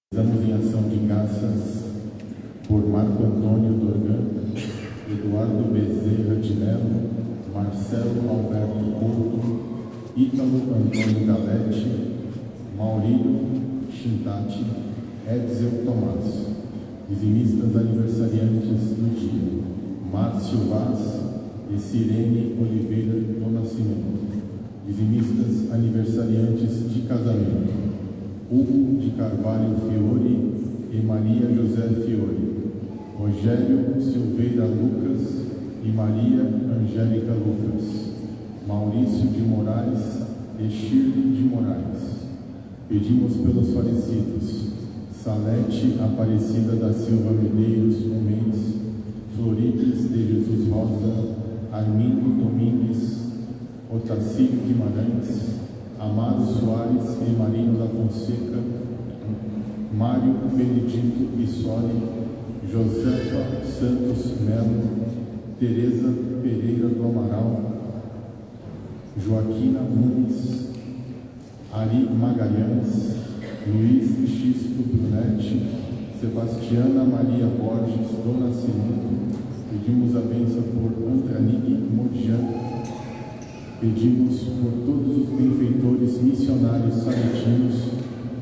Estamos em ação de graças por Marco Antônio Dorgan, Eduardo Bezerra de Mello, Marcelo Alberto Couto, Ítalo Antônio Galete, Maurílio Chintati, Edsel Tomás. Dizimistas aniversariantes do dia: Márcio Vaz e Sirene Oliveira do Nascimento. Dizimistas aniversariantes de casamento: Hugo de Carvalho Fiore e Maria José Fiore, Rogério Silveira Lucas e Maria Angélica Lucas, Maurício de Moraes e Shirley de Moraes. Pedimos pelos falecidos: Salete Aparecida da Silva Medeiros Mendes, Florides de Jesus Rosa, Armindo Domingues, Otacílio Guimarães, Amaro Soares e Marino da Fonseca, Mário Benedito Bissoli, Josefa Santos Melo, Tereza Pereira do Amaral, Joaquina Nunes, Ari Magalhães, Luiz Xisto Brunetti, Sebastiana Maria Borges do Nascimento. Pedimos a bênção por Andranique Modian. Pedimos por todos os benfeitores missionários saletinos,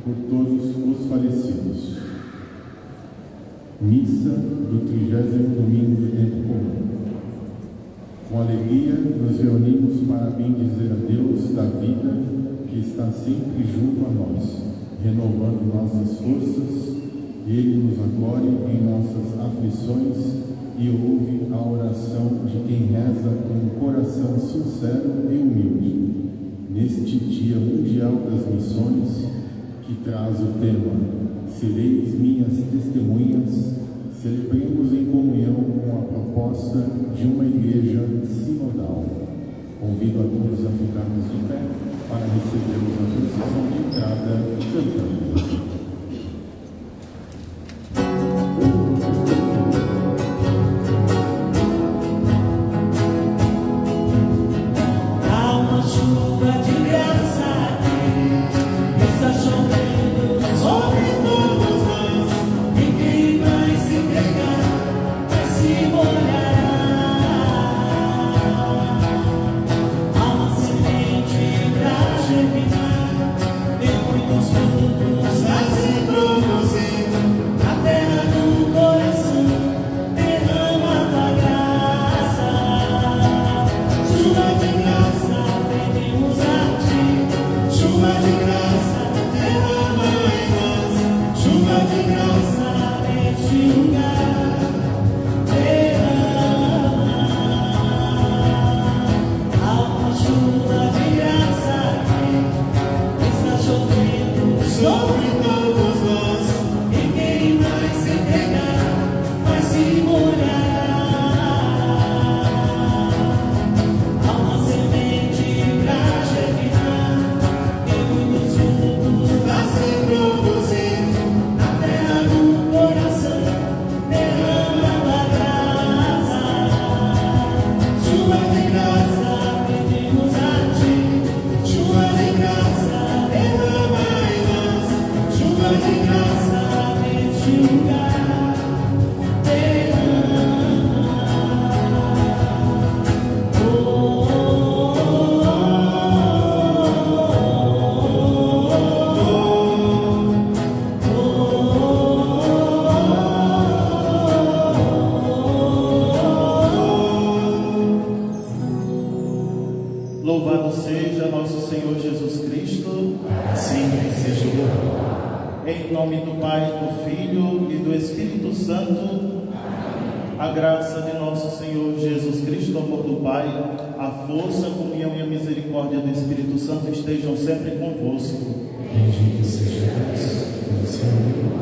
por todos os falecidos. Missa do 30º domingo do tempo comum. Com alegria nos reunimos para bendizer a Deus da vida que está sempre junto a nós, renovando nossas forças. Ele nos acolhe em nossas aflições e ouve a oração de quem reza com um coração sincero e humilde. Neste Dia Mundial das Missões, que traz o tema "Sereis minhas testemunhas", celebremos em comunhão com a proposta de uma igreja sinodal. Convido a todos a ficarmos de pé para recebermos a procissão de entrada cantando. Louvado seja nosso Senhor Jesus Cristo, assim seja louvado. Em nome do Pai, do Filho e do Espírito Santo, a graça de nosso Senhor Jesus Cristo, o amor do Pai, a força, a comunhão e a misericórdia do Espírito Santo estejam sempre convosco. Bendito seja Deus, pelo seu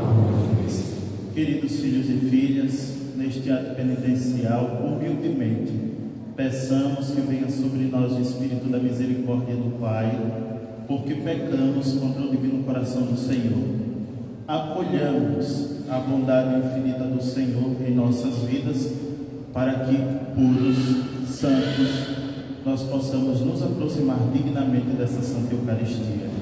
amor de Cristo. Queridos filhos e filhas, neste ato penitencial, humildemente, peçamos que venha sobre nós o Espírito da misericórdia do Pai, porque pecamos contra o divino coração do Senhor. Acolhamos a bondade infinita do Senhor em nossas vidas, para que, puros, santos, nós possamos nos aproximar dignamente dessa Santa Eucaristia.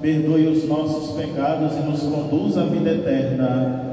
perdoe os nossos pecados e nos conduz à vida eterna.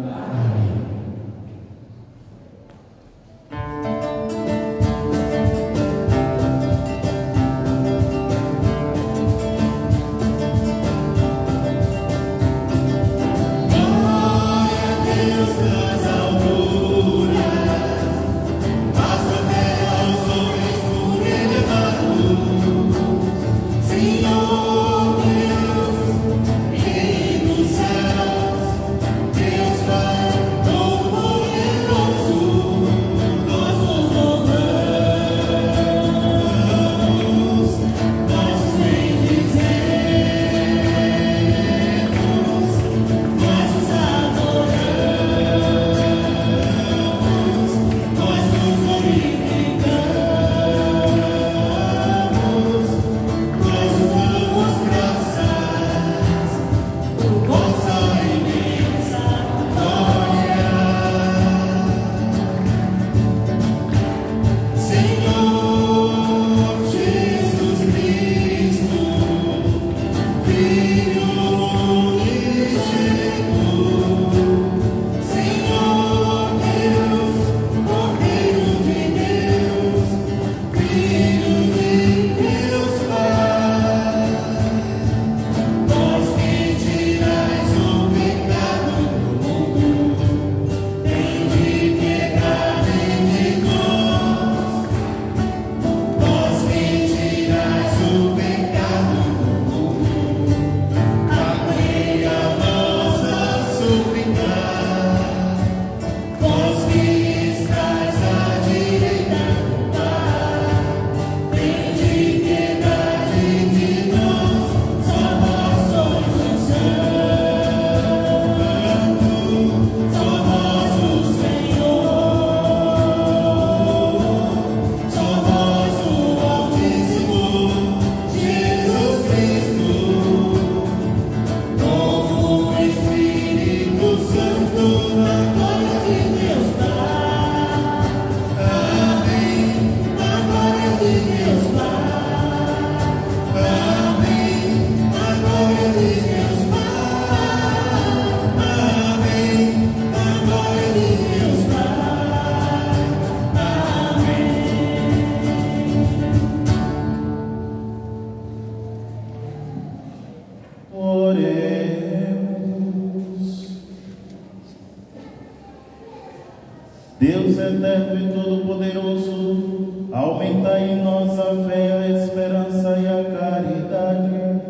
Deus eterno e todo-poderoso, aumentai em nós a fé, a esperança e a caridade,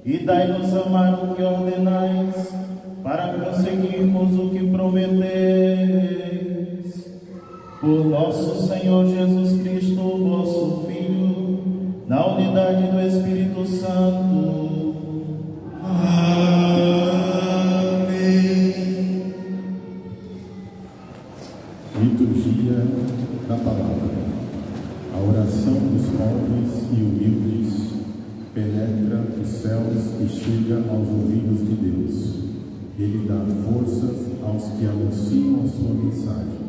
e dai-nos amar o que ordenais, para conseguirmos o que prometeis. Por nosso Senhor Jesus Cristo, vosso Filho, na unidade do Espírito Santo. Liturgia da Palavra. A oração dos pobres e humildes penetra os céus e chega aos ouvidos de Deus. Ele dá forças aos que anunciam a sua mensagem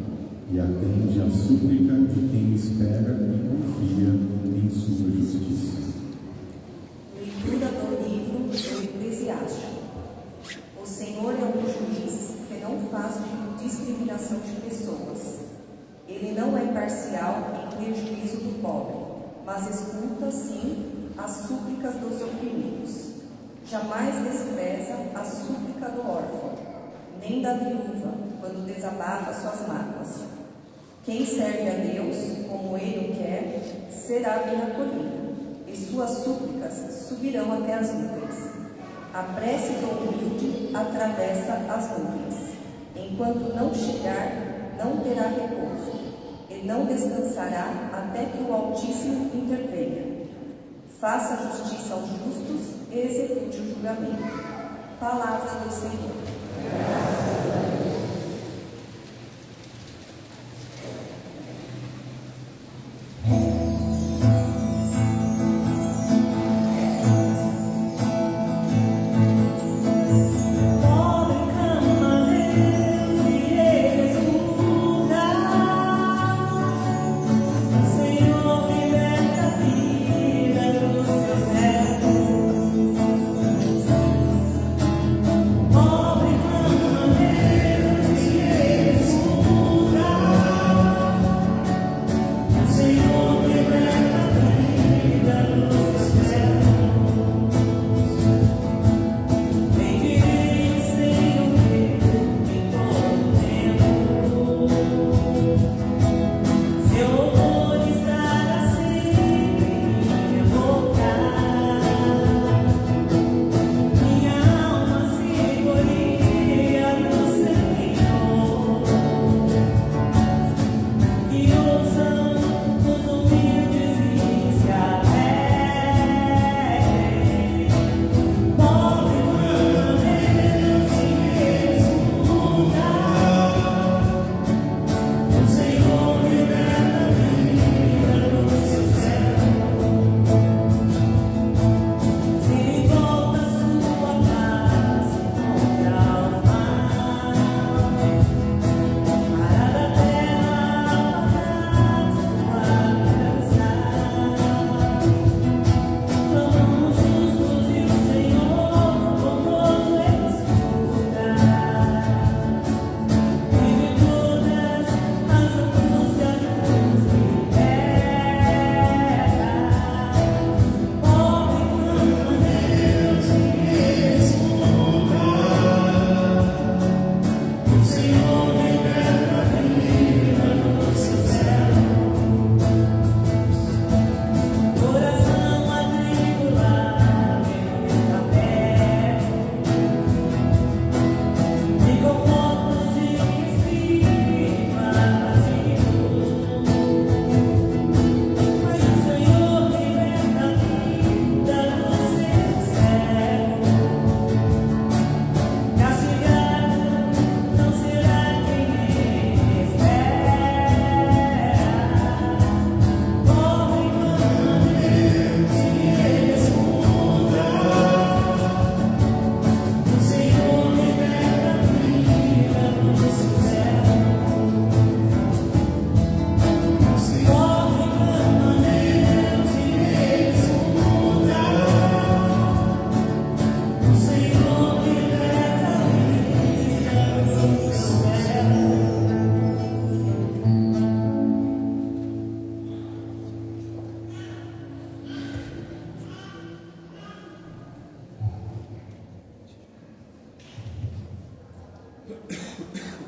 e atende à súplica de quem espera e confia em sua justiça. Leitura do livro do Eclesiástico. O Senhor é um juiz que não faz discriminação de pessoas. Ele não é parcial em prejuízo do pobre, mas escuta, sim, as súplicas dos oprimidos. Jamais despreza a súplica do órfão, nem da viúva, quando desabafa suas mágoas. Quem serve a Deus como Ele quer, será bem acolhido, e suas súplicas subirão até as nuvens. A prece do humilde atravessa as nuvens. Enquanto não chegar, não terá repouso, e não descansará até que o Altíssimo intervenha. Faça justiça aos justos e execute o julgamento. Palavra do Senhor.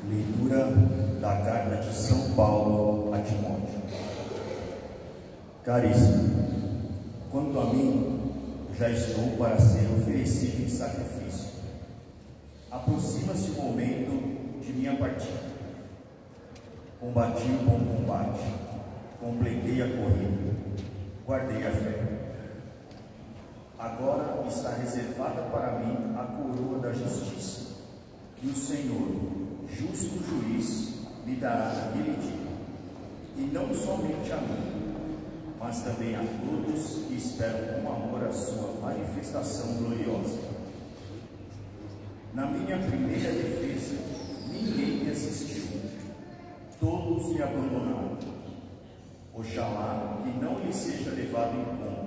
Leitura da carta de São Paulo a Timóteo. Caríssimo, quanto a mim, já estou para ser oferecido em sacrifício. Aproxima-se o momento de minha partida. Combati o bom combate, completei a corrida, guardei a fé. Agora está reservada para mim a coroa da justiça, que o Senhor, justo juiz, me dará naquele dia, e não somente a mim, mas também a todos que esperam com amor a sua manifestação gloriosa. Na minha primeira defesa, ninguém me assistiu. Todos me abandonaram. Oxalá que não lhe seja levado em conta.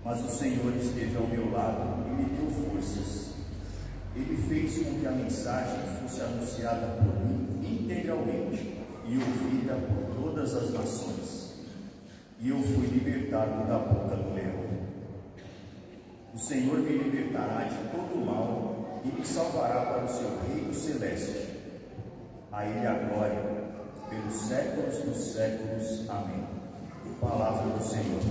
Mas o Senhor esteve ao meu lado e me deu forças. Ele fez com que a mensagem fosse anunciada por mim integralmente e ouvida por todas as nações. E eu fui libertado da boca do leão. O Senhor me libertará de todo o mal e me salvará para o seu reino celeste. A Ele a glória, pelos séculos dos séculos. Amém. Palavra do Senhor.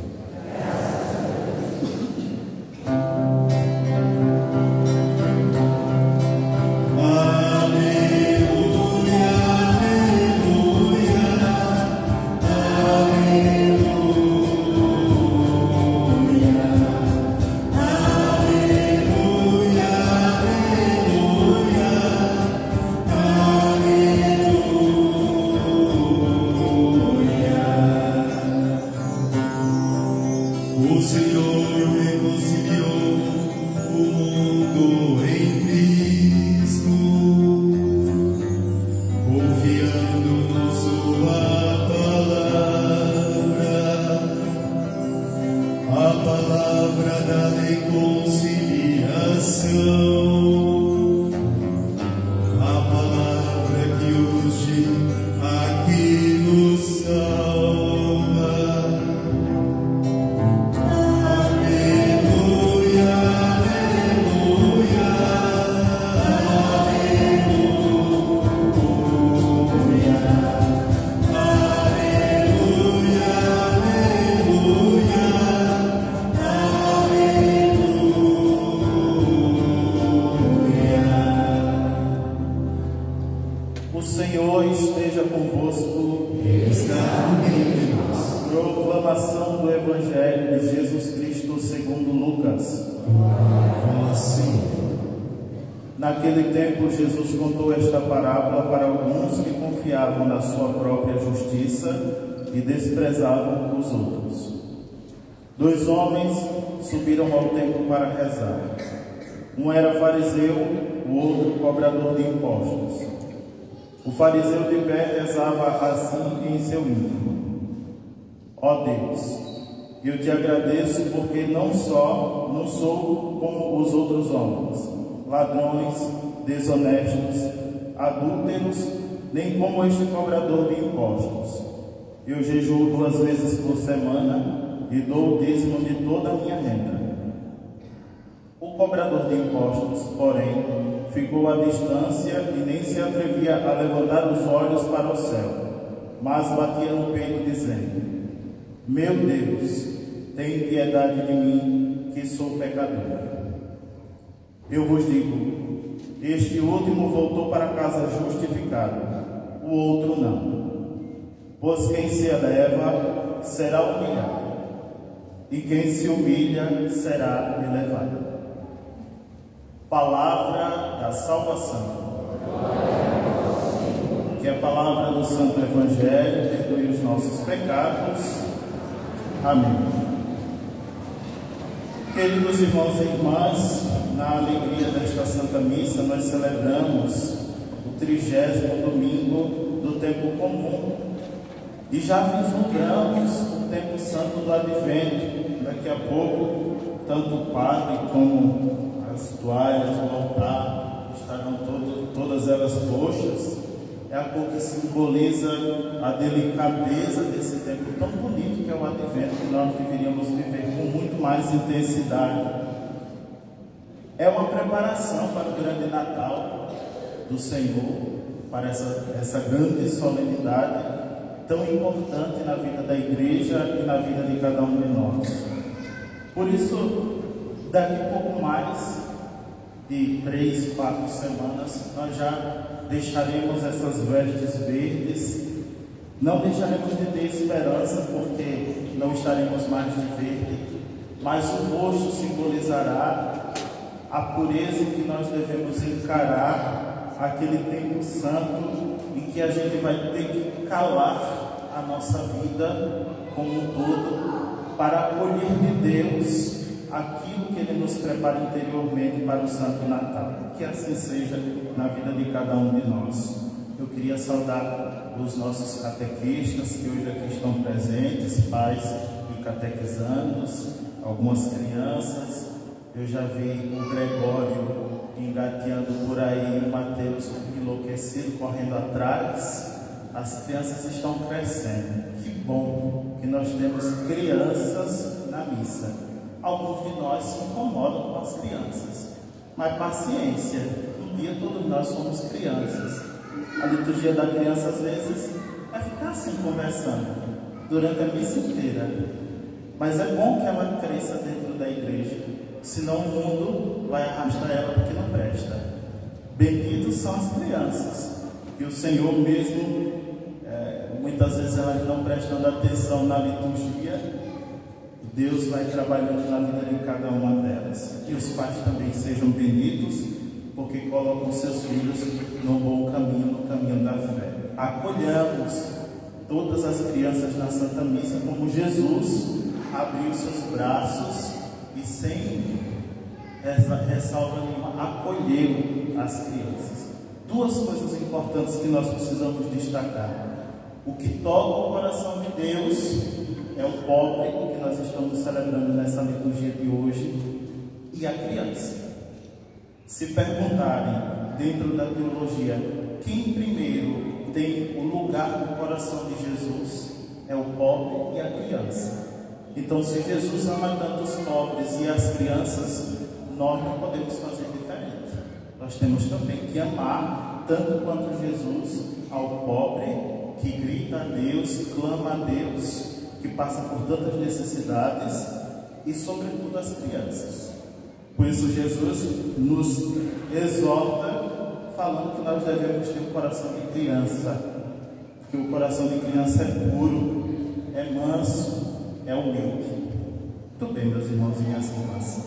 O Senhor reconciliou o mundo em Cristo, confiando sua palavra, a palavra da reconciliação, a palavra que hoje aqui nos salva. O Senhor esteja convosco. Está no meio de nós. Proclamação do Evangelho de Jesus Cristo segundo Lucas. Glória a Senhor. Naquele tempo, Jesus contou esta parábola para alguns que confiavam na sua própria justiça e desprezavam os outros. 2 homens subiram ao templo para rezar. Um era fariseu, o outro cobrador de impostos. O fariseu de pé rezava assim em seu íntimo: Ó Deus, eu te agradeço porque não sou como os outros homens, ladrões, desonestos, adúlteros, nem como este cobrador de impostos. Eu jejuo 2 vezes por semana e dou o dízimo de toda a minha renda. O cobrador de impostos, porém, ficou à distância e nem se atrevia a levantar os olhos para o céu, mas batia no peito dizendo: Meu Deus, tem piedade de mim, que sou pecador. Eu vos digo, este último voltou para casa justificado, o outro não. Pois quem se eleva será humilhado, e quem se humilha será elevado. Palavra da salvação. Que a palavra do Santo Evangelho perdoe os nossos pecados. Amém. Queridos irmãos e irmãs, na alegria desta Santa Missa, nós celebramos o 30º domingo do tempo comum e já vislumbramos o tempo santo do Advento. Daqui a pouco, tanto o padre como as toalhas do altar estarão todas elas roxas. É a cor que simboliza a delicadeza desse tempo tão bonito que é o Advento, que nós deveríamos viver com muito mais intensidade. É uma preparação para o grande Natal do Senhor, para essa grande solenidade tão importante na vida da igreja e na vida de cada um de nós. Por isso, daqui a pouco mais de 3, 4 semanas, nós já deixaremos essas vestes verdes. Não deixaremos de ter esperança, porque não estaremos mais de verde, mas o roxo simbolizará a pureza que nós devemos encarar aquele tempo santo em que a gente vai ter que calar a nossa vida como um todo para acolher de Deus aquilo que que Ele nos prepare interiormente para o Santo Natal. Que assim seja na vida de cada um de nós. Eu queria saudar os nossos catequistas que hoje aqui estão presentes, pais e catequizandos, algumas crianças. Eu já vi o Gregório engateando por aí, o Mateus enlouquecido, correndo atrás. As crianças estão crescendo. Que bom que nós temos crianças na missa. Alguns de nós se incomodam com as crianças, mas paciência, um dia todos nós somos crianças. A liturgia da criança às vezes é ficar assim conversando durante a missa inteira, mas é bom que ela cresça dentro da igreja, senão o mundo vai arrastar ela porque não presta. Benditos são as crianças, e o Senhor mesmo, muitas vezes elas não prestando atenção na liturgia, Deus vai trabalhando na vida de cada uma delas. Que os pais também sejam benditos, porque colocam seus filhos no bom caminho, no caminho da fé. Acolhamos todas as crianças na Santa Missa, como Jesus abriu seus braços e sem ressalva nenhuma acolheu as crianças. Duas coisas importantes que nós precisamos destacar. O que toca o coração de Deus é o pobre, que nós estamos celebrando nessa liturgia de hoje, e a criança. Se perguntarem dentro da teologia quem primeiro tem o lugar no coração de Jesus, é o pobre e a criança. Então, se Jesus ama tanto os pobres e as crianças, nós não podemos fazer diferente. Nós temos também que amar tanto quanto Jesus ao pobre que grita a Deus, clama a Deus, que passa por tantas necessidades, e sobretudo as crianças. Por isso Jesus nos exorta falando que nós devemos ter um coração de criança, porque o coração de criança é puro, é manso, é humilde. Muito bem, meus irmãos e minhas irmãs,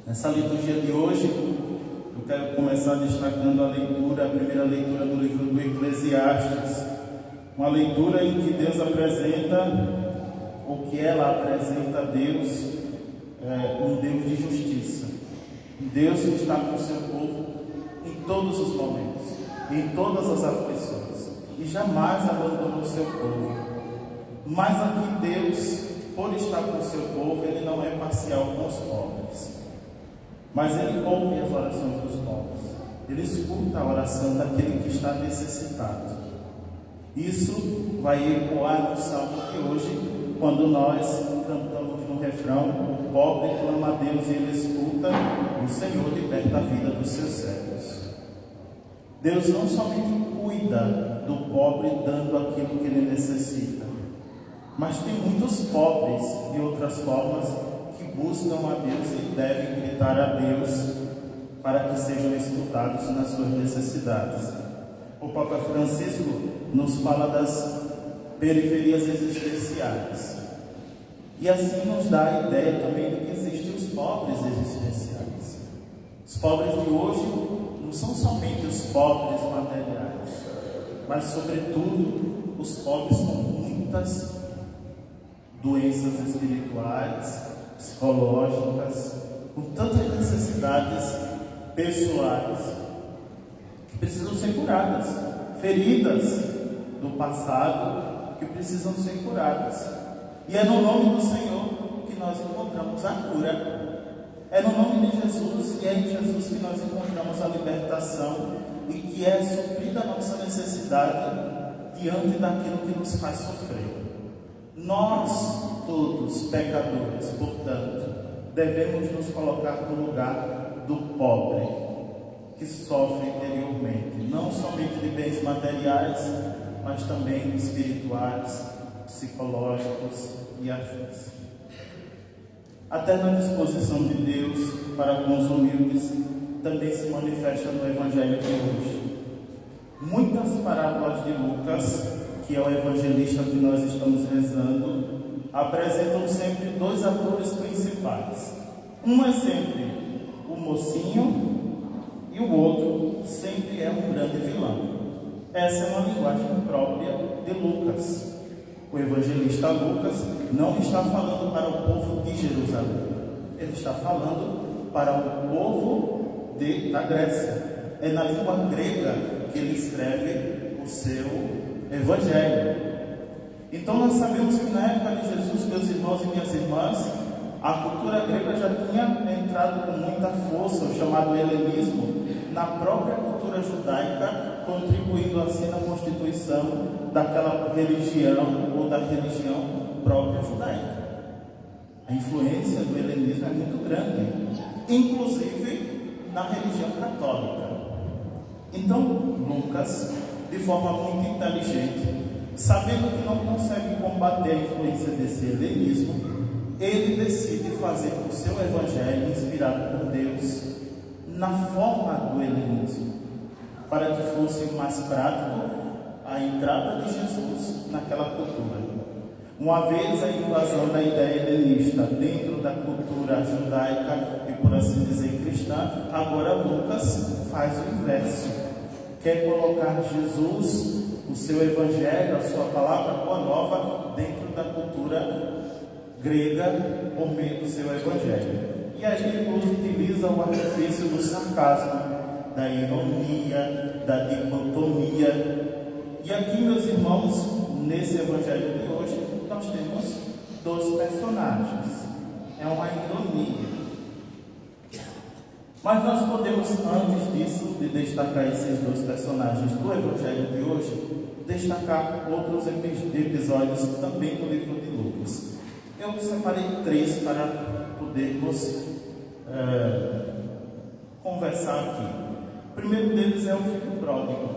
nessa liturgia de hoje eu quero começar destacando a primeira leitura do livro do Eclesiastes, uma leitura em que Deus apresenta, ou que ela apresenta a Deus, um Deus de justiça, um Deus que está com o seu povo em todos os momentos, em todas as aflições, e jamais abandonou o seu povo. Mas aqui Deus, por estar com o seu povo, Ele não é parcial com os pobres, mas Ele ouve as orações dos pobres, Ele escuta a oração daquele que está necessitado. Isso vai ecoar no salmo de hoje, quando nós cantamos no refrão: o pobre clama a Deus e Ele escuta, o Senhor liberta a vida dos seus servos. Deus não somente cuida do pobre dando aquilo que ele necessita, mas tem muitos pobres de outras formas que buscam a Deus e devem gritar a Deus para que sejam escutados nas suas necessidades. O Papa Francisco nos fala das periferias existenciais, e assim nos dá a ideia também de que existem os pobres existenciais. Os pobres de hoje não são somente os pobres materiais, mas sobretudo os pobres com muitas doenças espirituais, psicológicas, com tantas necessidades pessoais que precisam ser curadas, feridas do passado que precisam ser curadas. E é no nome do Senhor que nós encontramos a cura. É no nome de Jesus, e é em Jesus que nós encontramos a libertação, e que é suprida a nossa necessidade diante daquilo que nos faz sofrer. Nós, todos pecadores, portanto, devemos nos colocar no lugar do pobre, que sofre interiormente, não somente de bens materiais, mas também espirituais, psicológicos e afins. A terna disposição de Deus para com os humildes também se manifesta no Evangelho de hoje. Muitas parábolas de Lucas, que é o evangelista que nós estamos rezando, apresentam sempre dois atores principais. Um é sempre o mocinho e o outro sempre é um grande vilão. Essa é uma linguagem própria de Lucas. O evangelista Lucas não está falando para o povo de Jerusalém. Ele está falando para o povo da Grécia. É na língua grega que ele escreve o seu evangelho. Então nós sabemos que na época de Jesus, meus irmãos e minhas irmãs, a cultura grega já tinha entrado com muita força, o chamado helenismo, na própria cultura judaica, contribuindo assim na constituição daquela religião ou da religião própria judaica. A influência do helenismo é muito grande, inclusive na religião católica. Então, Lucas, de forma muito inteligente, sabendo que não consegue combater a influência desse helenismo, ele decide fazer o seu evangelho, inspirado por Deus, na forma do helenismo, para que fosse mais prático a entrada de Jesus naquela cultura. Uma vez a invasão da ideia helenista dentro da cultura judaica e, por assim dizer, cristã, agora Lucas faz o inverso. Quer colocar Jesus, o seu evangelho, a sua palavra boa nova, dentro da cultura grega por meio do seu evangelho. E aí ele utiliza o artifício do sarcasmo, da ironia, da dicotomia. E aqui, meus irmãos, nesse evangelho de hoje, nós temos dois personagens. É uma ironia. Mas nós podemos, antes disso, de destacar esses dois personagens do evangelho de hoje, destacar outros episódios também do livro de Lucas. Eu separei 3 para podermos conversar aqui. O primeiro deles é o filho pródigo.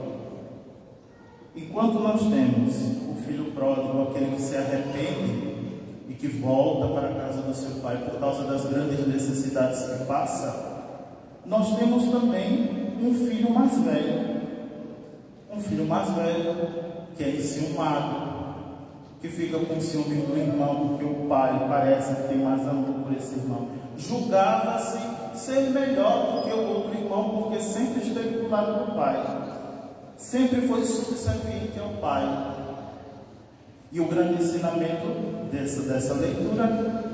Enquanto nós temos o filho pródigo, aquele que se arrepende e que volta para a casa do seu pai por causa das grandes necessidades que passa, nós temos também um filho mais velho. Um filho mais velho que é enciumado, que fica com ciúme do irmão, porque o pai parece que tem mais amor por esse irmão. Julgava-se ser melhor do que o outro irmão, porque sempre esteve do lado do pai, sempre foi subserviente ao pai. E o grande ensinamento dessa leitura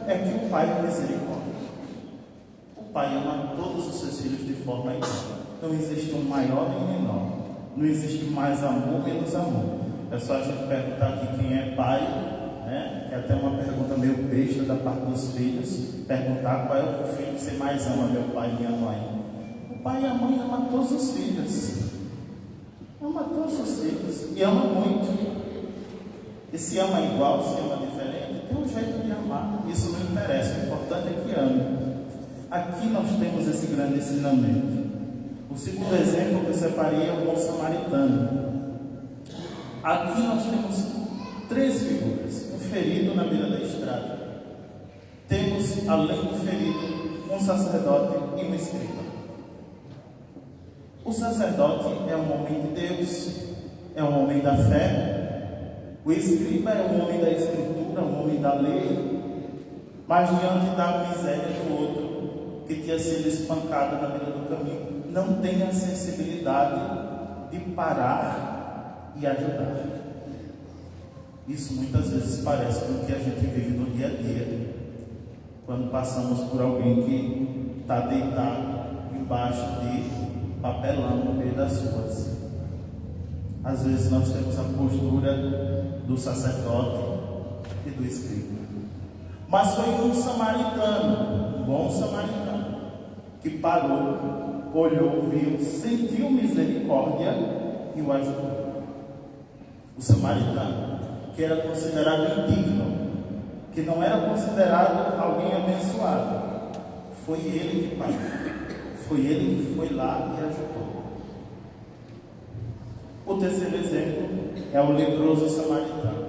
é que o pai é misericórdia. O pai ama todos os seus filhos de forma igual. Não existe um maior nem menor. Não existe mais amor, menos amor. É só a gente perguntar aqui quem é pai, né? É até uma pergunta meio besta da parte dos filhos. Perguntar qual é o filho que você mais ama, meu pai e minha mãe. O pai e a mãe amam todos os filhos. Ama todos os filhos. E ama muito. E se ama igual, se ama diferente, tem um jeito de amar. Isso não interessa. O importante é que ame. Aqui nós temos esse grande ensinamento. O segundo exemplo que eu separei é o bom samaritano. Aqui nós temos 3 figuras. Um ferido na beira da estrada. Temos, além do ferido, um sacerdote e um escriba. O sacerdote é um homem de Deus, é um homem da fé. O escriba é um homem da escritura, um homem da lei. Mas diante da miséria do outro, que tinha sido espancado na beira do caminho, não tem a sensibilidade de parar e ajudar. Isso muitas vezes parece com o que a gente vive no dia a dia, quando passamos por alguém que está deitado embaixo de papelão no meio das ruas. Às vezes nós temos a postura do sacerdote e do escriba. Mas foi um samaritano, um bom samaritano, que parou, olhou, viu, sentiu misericórdia e o ajudou. O samaritano, que era considerado indigno, que não era considerado alguém abençoado, foi ele que parou, foi ele que foi lá e ajudou. O terceiro exemplo é o leproso samaritano.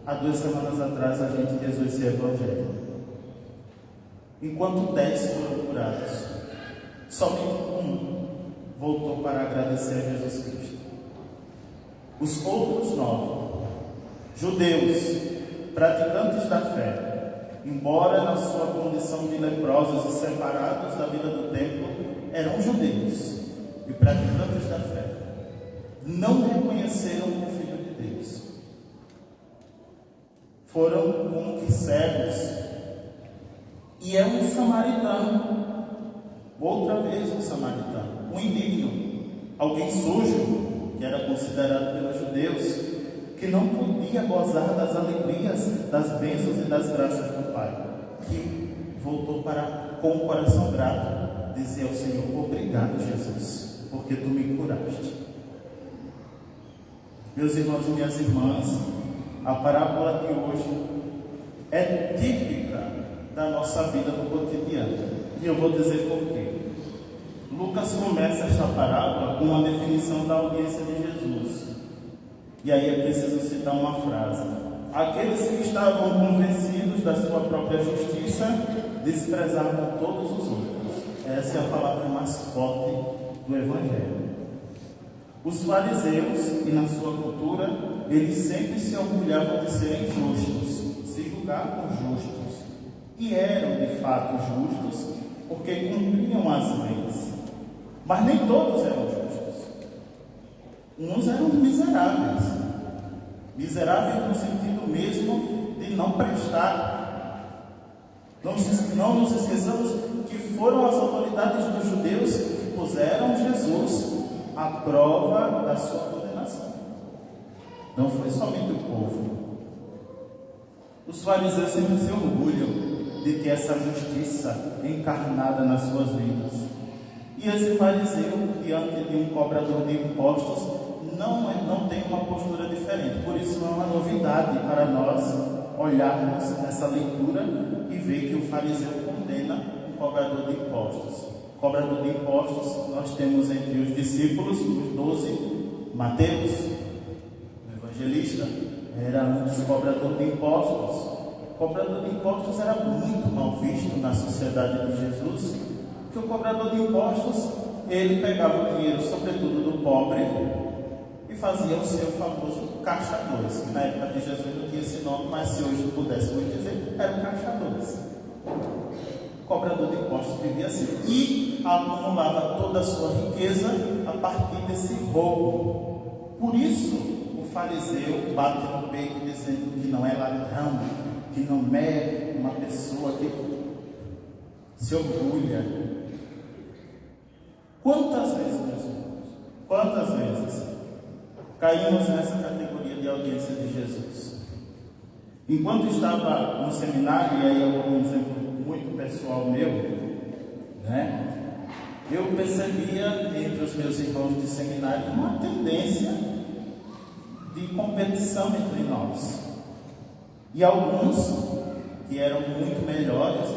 Há 2 semanas atrás a gente rezou esse evangelho. Enquanto 10 foram curados, somente um voltou para agradecer a Jesus Cristo. Os outros 9, judeus, praticantes da fé, embora na sua condição de leprosos e separados da vida do templo, eram judeus e praticantes da fé, não reconheceram o Filho de Deus. Foram como que cegos E é um samaritano, outra vez um samaritano, um indigno, alguém sujo, que era considerado pelos judeus, que não podia gozar das alegrias, das bênçãos e das graças do Pai, que voltou com o coração grato, dizer ao Senhor: obrigado, Jesus, porque tu me curaste. Meus irmãos e minhas irmãs, a parábola de hoje é típica da nossa vida no cotidiano. E eu vou dizer por quê. Lucas começa esta parábola com uma definição da audiência de Jesus. E aí é preciso citar uma frase: aqueles que estavam convencidos da sua própria justiça desprezavam todos os outros. Essa é a palavra mais forte do Evangelho. Os fariseus, e na sua cultura, eles sempre se orgulhavam de serem justos, se julgavam justos, e eram de fato justos, porque cumpriam as leis. Mas nem todos eram justos. Uns eram miseráveis, miseráveis no sentido mesmo de não prestar. Não nos esqueçamos que foram as autoridades dos judeus que puseram Jesus à prova da sua condenação. Não foi somente o povo. Os fariseus sempre se orgulham de ter essa justiça encarnada nas suas vidas. E esse fariseu, diante de um cobrador de impostos, não tem uma postura diferente. Por isso não é uma novidade para nós olharmos nessa leitura e ver que o fariseu condena o cobrador de impostos. Cobrador de impostos, nós temos entre os discípulos, os 12, Mateus, o evangelista, era um dos cobradores de impostos. O cobrador de impostos era muito mal visto na sociedade de Jesus, porque o cobrador de impostos, ele pegava o dinheiro, sobretudo do pobre, e fazia o seu famoso caixa 2, que na época de Jesus não tinha esse nome, mas se hoje pudéssemos dizer, era o caixa 2. O cobrador de impostos vivia assim e acumulava toda a sua riqueza a partir desse roubo. Por isso, o fariseu bate no peito dizendo que não é ladrão, que não é uma pessoa que se orgulha. Quantas vezes, meus irmãos, quantas vezes caímos nessa categoria de audiência de Jesus? Enquanto estava no seminário, e aí eu vou um exemplo muito pessoal meu, eu percebia entre os meus irmãos de seminário uma tendência de competição entre nós. E alguns que eram muito melhores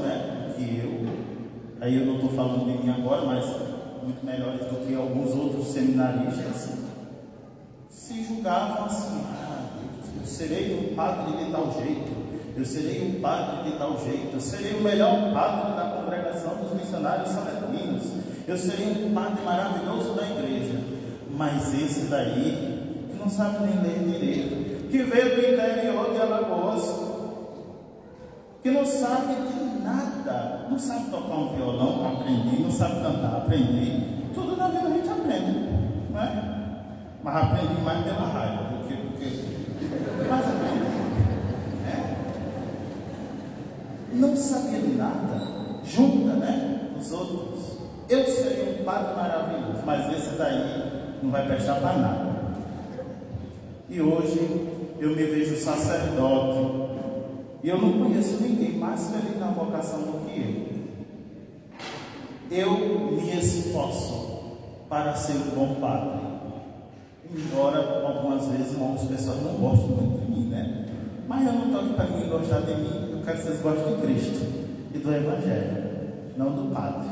que eu, aí eu não estou falando de mim agora, mas muito melhores do que alguns outros seminaristas, se julgavam assim: eu serei um padre de tal jeito, eu serei um padre de tal jeito, eu serei o melhor padre da congregação dos missionários salesianos, eu serei um padre maravilhoso da igreja. Mas esse daí, que não sabe nem ler direito, que veio do interior de Alagoas, que não sabe de nada, não sabe tocar um violão, aprendi, não sabe cantar, aprendi. Tudo na vida a gente aprende, não é? Mas aprendi mais pela raiva do que mas aprendi. Não sabia de nada, julga, os outros. Eu seria um padre maravilhoso, mas esse daí não vai prestar para nada. E hoje eu me vejo sacerdote, e eu não conheço ninguém mais feliz na vocação do que eu. Eu me esforço para ser um bom padre, embora algumas vezes algumas pessoas não gostem muito de mim, mas eu não estou aqui para ninguém gostar de mim. Eu quero que vocês gostem de Cristo e do Evangelho, não do padre.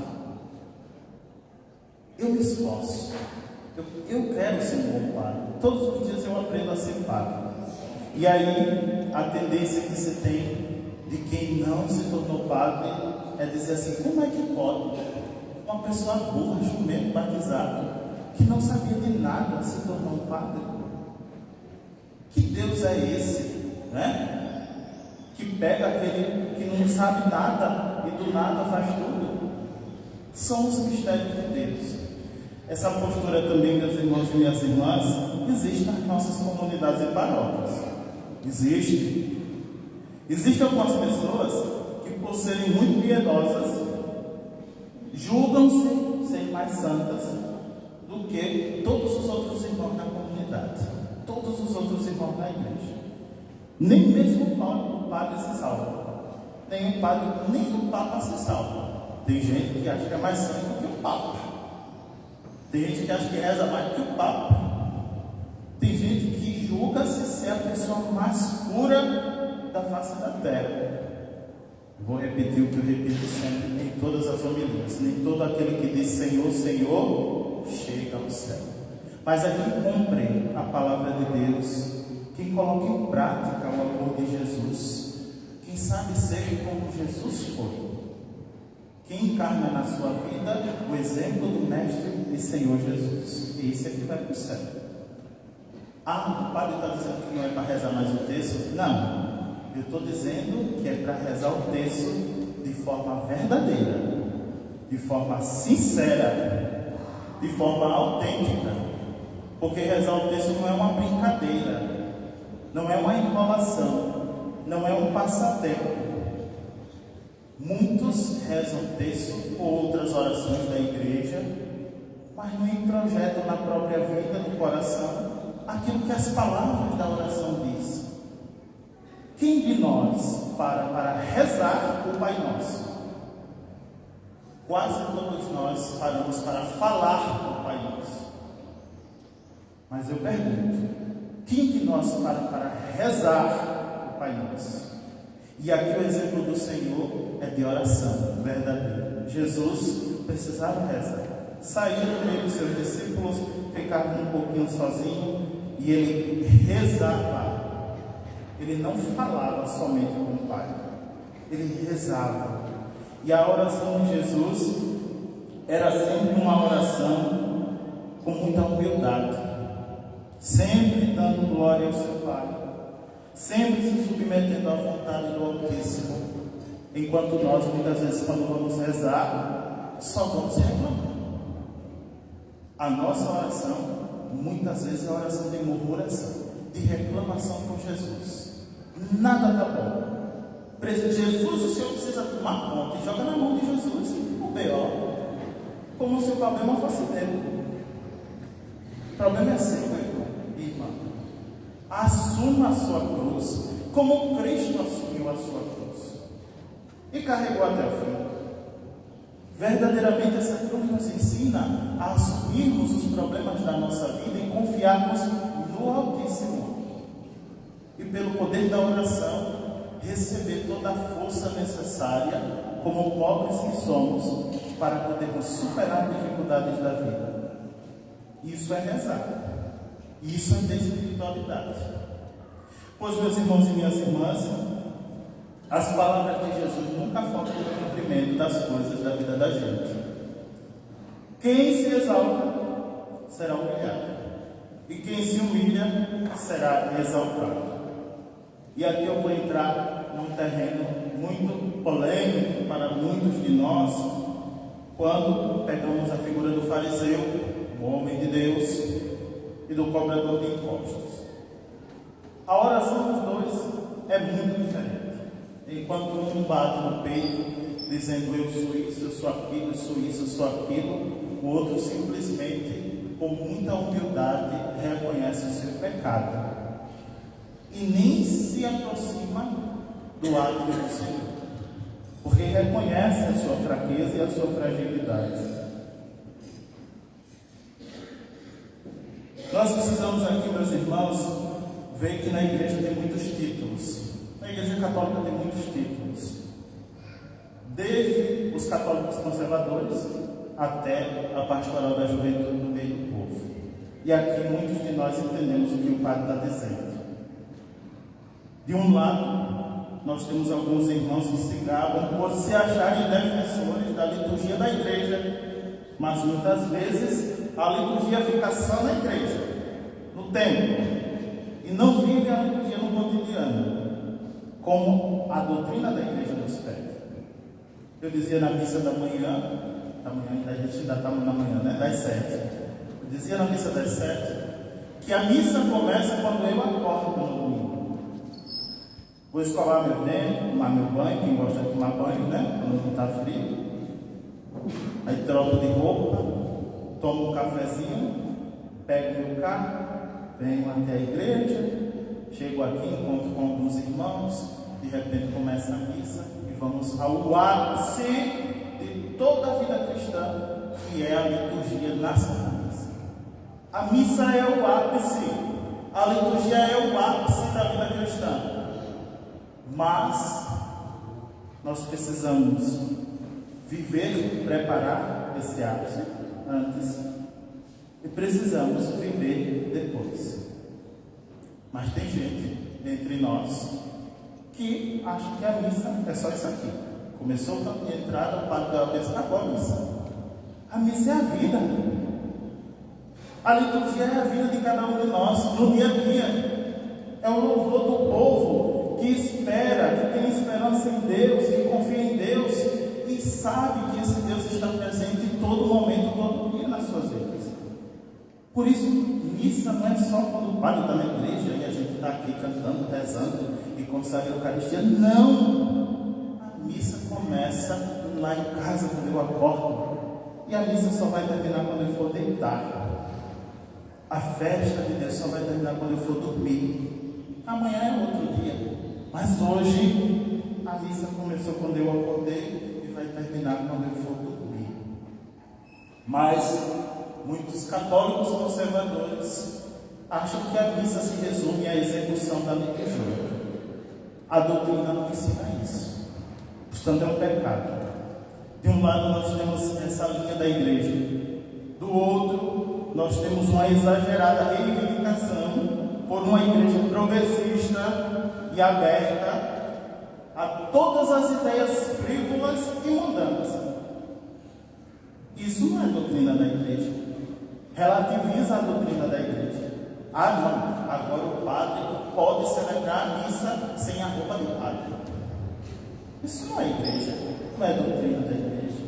Eu me esforço, eu quero ser um bom padre. Todos os dias eu aprendo a ser padre. E aí a tendência que se tem de quem não se tornou padre é dizer assim: como é que pode uma pessoa burra, jumento, batizado, que não sabia de nada, se tornou um padre? Que Deus é esse, que pega aquele que não sabe nada e do nada faz tudo? São os mistérios de Deus. Essa postura também, meus irmãos e minhas irmãs, existe nas nossas comunidades e paróquias. Existem algumas pessoas que, por serem muito piedosas, julgam-se ser mais santas do que todos os outros irmãos da comunidade, todos os outros irmãos da igreja. Nem mesmo o padre se salva, nem o Papa se salva. Tem gente que acha que é mais santo do que o Papa, tem gente que acha que reza mais do que o Papa, tem gente que julga-se ser a pessoa mais pura da face da terra. Vou repetir o que eu repito sempre em todas as homilias: nem todo aquele que diz Senhor, Senhor, chega ao céu. Mas é quem cumpre a palavra de Deus, quem coloca em prática o amor de Jesus, quem sabe ser como Jesus foi, quem encarna na sua vida o exemplo do Mestre e Senhor Jesus. E esse é que vai para o céu. O padre está dizendo que não é para rezar mais o texto? Não. Eu estou dizendo que é para rezar o texto de forma verdadeira, de forma sincera, de forma autêntica. Porque rezar o texto não é uma brincadeira, não é uma enrolação, não é um passatempo. Muitos rezam o texto ou outras orações da igreja, mas não introjetam na própria vida, no coração, aquilo que as palavras da oração diz. Quem de nós para rezar o Pai Nosso? Quase todos nós paramos para falar o Pai Nosso. Mas eu pergunto, quem de nós para rezar o Pai Nosso? E aqui o exemplo do Senhor é de oração verdadeira. Jesus precisava rezar. Saía do meio dos seus discípulos, ficava um pouquinho sozinho e ele rezava. Ele não falava somente com o Pai, ele rezava. E a oração de Jesus era sempre uma oração com muita humildade, sempre dando glória ao seu Pai, sempre se submetendo à vontade do Altíssimo, enquanto nós, muitas vezes, quando vamos rezar, só vamos reclamar. A nossa oração, muitas vezes, é a oração de murmuração, de reclamação com Jesus. Nada está bom. Jesus, o Senhor precisa tomar conta, e joga na mão de Jesus o B.O., como se o problema fosse dele. O problema é seu, irmã. Assuma a sua cruz, como Cristo assumiu a sua cruz e carregou até o fim. Verdadeiramente, essa cruz nos ensina a assumirmos os problemas da nossa vida e confiarmos no Altíssimo. E pelo poder da oração, receber toda a força necessária, como pobres que somos, para podermos superar as dificuldades da vida. Isso é rezar. Isso é ter espiritualidade. Pois, meus irmãos e minhas irmãs, as palavras de Jesus nunca faltam no cumprimento das coisas da vida da gente. Quem se exalta será humilhado, e quem se humilha será exaltado. E aqui eu vou entrar num terreno muito polêmico para muitos de nós, quando pegamos a figura do fariseu, o homem de Deus, e do cobrador de impostos. A oração dos dois é muito diferente. Enquanto um bate no peito, dizendo eu sou isso, eu sou aquilo, eu sou isso, eu sou aquilo, o outro simplesmente, com muita humildade, reconhece o seu pecado e nem se aproxima do ato do Senhor, porque reconhece a sua fraqueza e a sua fragilidade. Nós precisamos aqui, meus irmãos, ver que na igreja tem muitos títulos. Na igreja católica tem muitos títulos, desde os católicos conservadores até a pastoral da juventude no meio do povo. E aqui muitos de nós entendemos o que o padre está dizendo. De um lado, nós temos alguns irmãos que se gabam por se acharem defensores da liturgia da igreja, mas muitas vezes a liturgia fica só na igreja, no templo, e não vive a liturgia no cotidiano, como a doutrina da igreja nos pede. Eu dizia na missa da manhã, a gente ainda está na manhã, né? Das 7. Eu dizia na missa das 7 que a missa começa quando eu acordo no domingo. Vou escovar meu dente, tomar meu banho, quem gosta de tomar banho, né? Quando não está frio. Aí troco de roupa, tomo um cafezinho, pego meu carro, venho até a igreja, chego aqui, encontro com alguns irmãos, de repente começa a missa e vamos ao ápice de toda a vida cristã, que é a liturgia na Santa Missa. A missa é o ápice, a liturgia é o ápice da vida cristã. Mas nós precisamos viver, preparar esse ápice antes e precisamos viver depois. Mas tem gente entre nós que acha que a missa é só isso aqui. Começou a minha entrada, o padre dela pensa, acabou a missa. A missa é a vida. A liturgia é a vida de cada um de nós, no dia a dia. É o louvor do povo que espera, que tem esperança em Deus, que confia em Deus e sabe que esse Deus está presente em todo momento, todo dia nas suas vidas. Por isso, missa não é só quando o padre está na igreja e a gente está aqui cantando, rezando e consagra a Eucaristia. Não! A missa começa lá em casa quando eu acordo e a missa só vai terminar quando eu for deitar. A festa de Deus só vai terminar quando eu for dormir. Amanhã é outro dia. Mas hoje, a missa começou quando eu acordei e vai terminar quando eu for dormir. Mas muitos católicos conservadores acham que a missa se resume à execução da liturgia. A doutrina não ensina isso. Portanto, é um pecado. De um lado, nós temos essa linha da igreja. Do outro, nós temos uma exagerada reivindicação por uma igreja progressista e aberta a todas as ideias frívolas e mundanas. Isso não é doutrina da igreja. Relativiza a doutrina da igreja. Ah, não, agora o padre pode celebrar a missa sem a roupa do padre. Isso não é igreja, não é doutrina da igreja.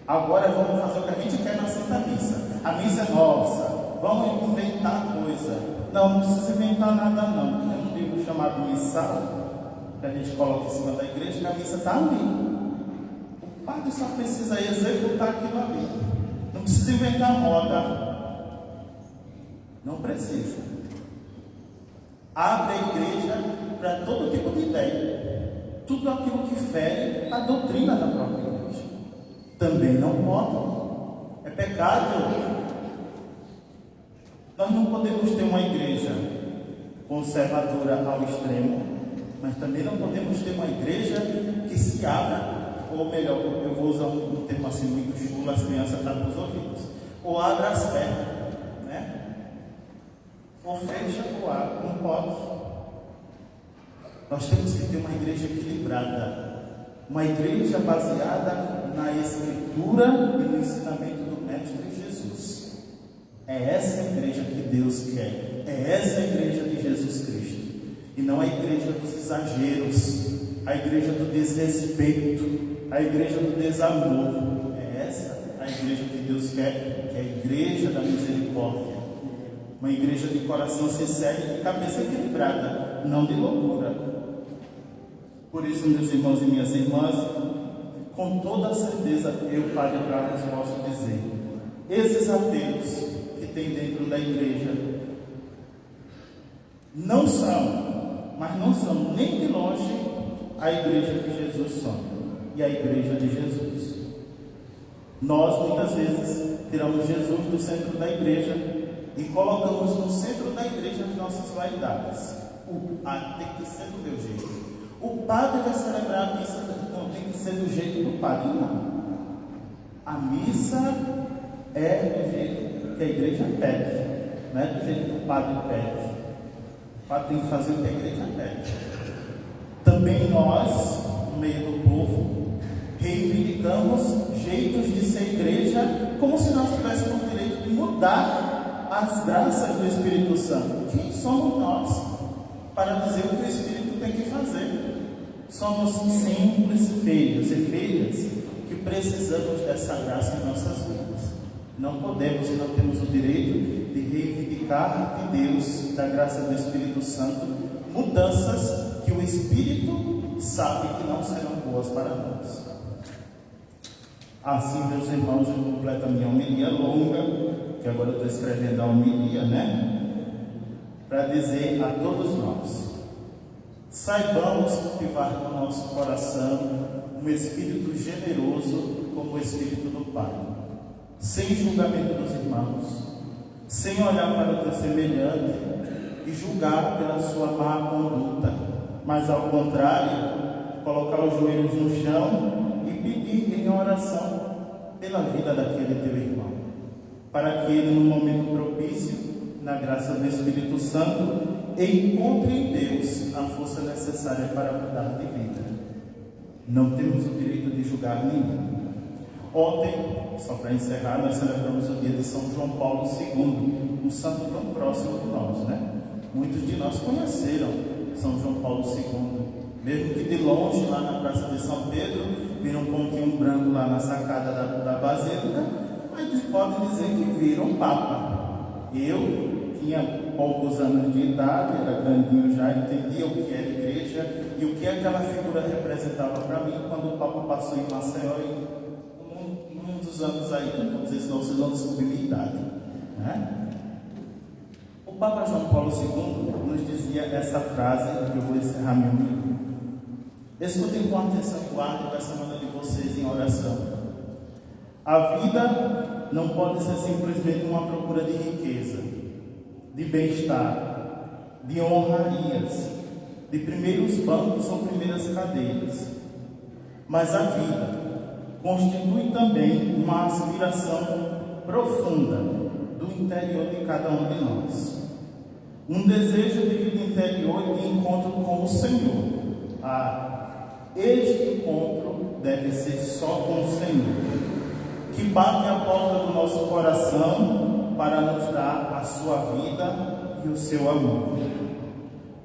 Agora vamos fazer o que a gente quer na Santa Missa. A missa é nossa, vamos inventar coisa. Não precisa inventar nada não. Tem um livro chamado Missal, que a gente coloca em cima da igreja, que a missa está ali. O padre só precisa executar aquilo ali. Não precisa inventar moda. Não precisa. Abre a igreja para todo tipo de ideia. Tudo aquilo que fere a doutrina da própria igreja. Também não pode. É pecado. Nós não podemos ter uma igreja conservadora ao extremo, mas também não podemos ter uma igreja que se abra, ou melhor, eu vou usar um termo assim muito chulo, as crianças estão nos ouvidos, ou abra as pernas, né? Ou fecha ou abre, não pode. Nós temos que ter uma igreja equilibrada, uma igreja baseada na Escritura e no ensinamento do Mestre Jesus. É essa a igreja que Deus quer. É essa a igreja de Jesus Cristo. E não a igreja dos exageros, a igreja do desrespeito, a igreja do desamor. É essa a igreja que Deus quer, que é a igreja da misericórdia. Uma igreja de coração sincero e de cabeça equilibrada, não de loucura. Por isso, meus irmãos e minhas irmãs, com toda certeza, eu, Padre Carlos, posso dizer, esses ateus que tem dentro da igreja não são, mas não são nem de longe a igreja que Jesus sonha e a igreja de Jesus. Nós muitas vezes tiramos Jesus do centro da igreja e colocamos no centro da igreja as nossas vaidades. Tem que ser do meu jeito. O padre vai celebrar a missa, não tem que ser do jeito do padre, não. A missa é do jeito que a igreja pede, não é do jeito que o padre pede. O padre tem que fazer o que a igreja pede. Também nós, no meio do povo, reivindicamos jeitos de ser igreja, como se nós tivéssemos o direito de mudar as graças do Espírito Santo. Quem somos nós para dizer o que o Espírito tem que fazer? Somos simples filhos e filhas que precisamos dessa graça em nossas vidas. Não podemos e não temos o direito de reivindicar de Deus, da graça do Espírito Santo, mudanças que o Espírito sabe que não serão boas para nós. Assim, meus irmãos, eu completo a minha homilia longa, que agora eu estou escrevendo a homilia, para dizer a todos nós: saibamos cultivar no nosso coração um espírito generoso como o Espírito do Pai, sem julgamento dos irmãos, sem olhar para o teu semelhante e julgar pela sua má conduta, mas ao contrário, colocar os joelhos no chão e pedir em oração pela vida daquele teu irmão, para que ele, no momento propício, na graça do Espírito Santo, encontre em Deus a força necessária para mudar de vida. Não temos o direito de julgar ninguém. Ontem, só para encerrar, nós celebramos o dia de São João Paulo II, um santo tão próximo de nós, Muitos de nós conheceram São João Paulo II, mesmo que de longe, lá na Praça de São Pedro, viram um pontinho branco lá na sacada da Basílica, mas podem dizer que viram um Papa. Eu tinha poucos anos de idade, era grandinho já, entendia o que era igreja e o que aquela figura representava para mim quando o Papa passou em Maceió, um dos anos aí, não vou dizer, senão vocês vão descobrir minha idade, O Papa João Paulo II nos dizia essa frase, que eu vou encerrar meu livro. Escutem com atenção, guardem essa semana de vocês em oração. A vida não pode ser simplesmente uma procura de riqueza, de bem-estar, de honrarias, de primeiros bancos ou primeiras cadeiras. Mas a vida constitui também uma aspiração profunda do interior de cada um de nós. Um desejo de vida interior e de encontro com o Senhor. Este encontro deve ser só com o Senhor, que bate a porta do nosso coração para nos dar a sua vida e o seu amor.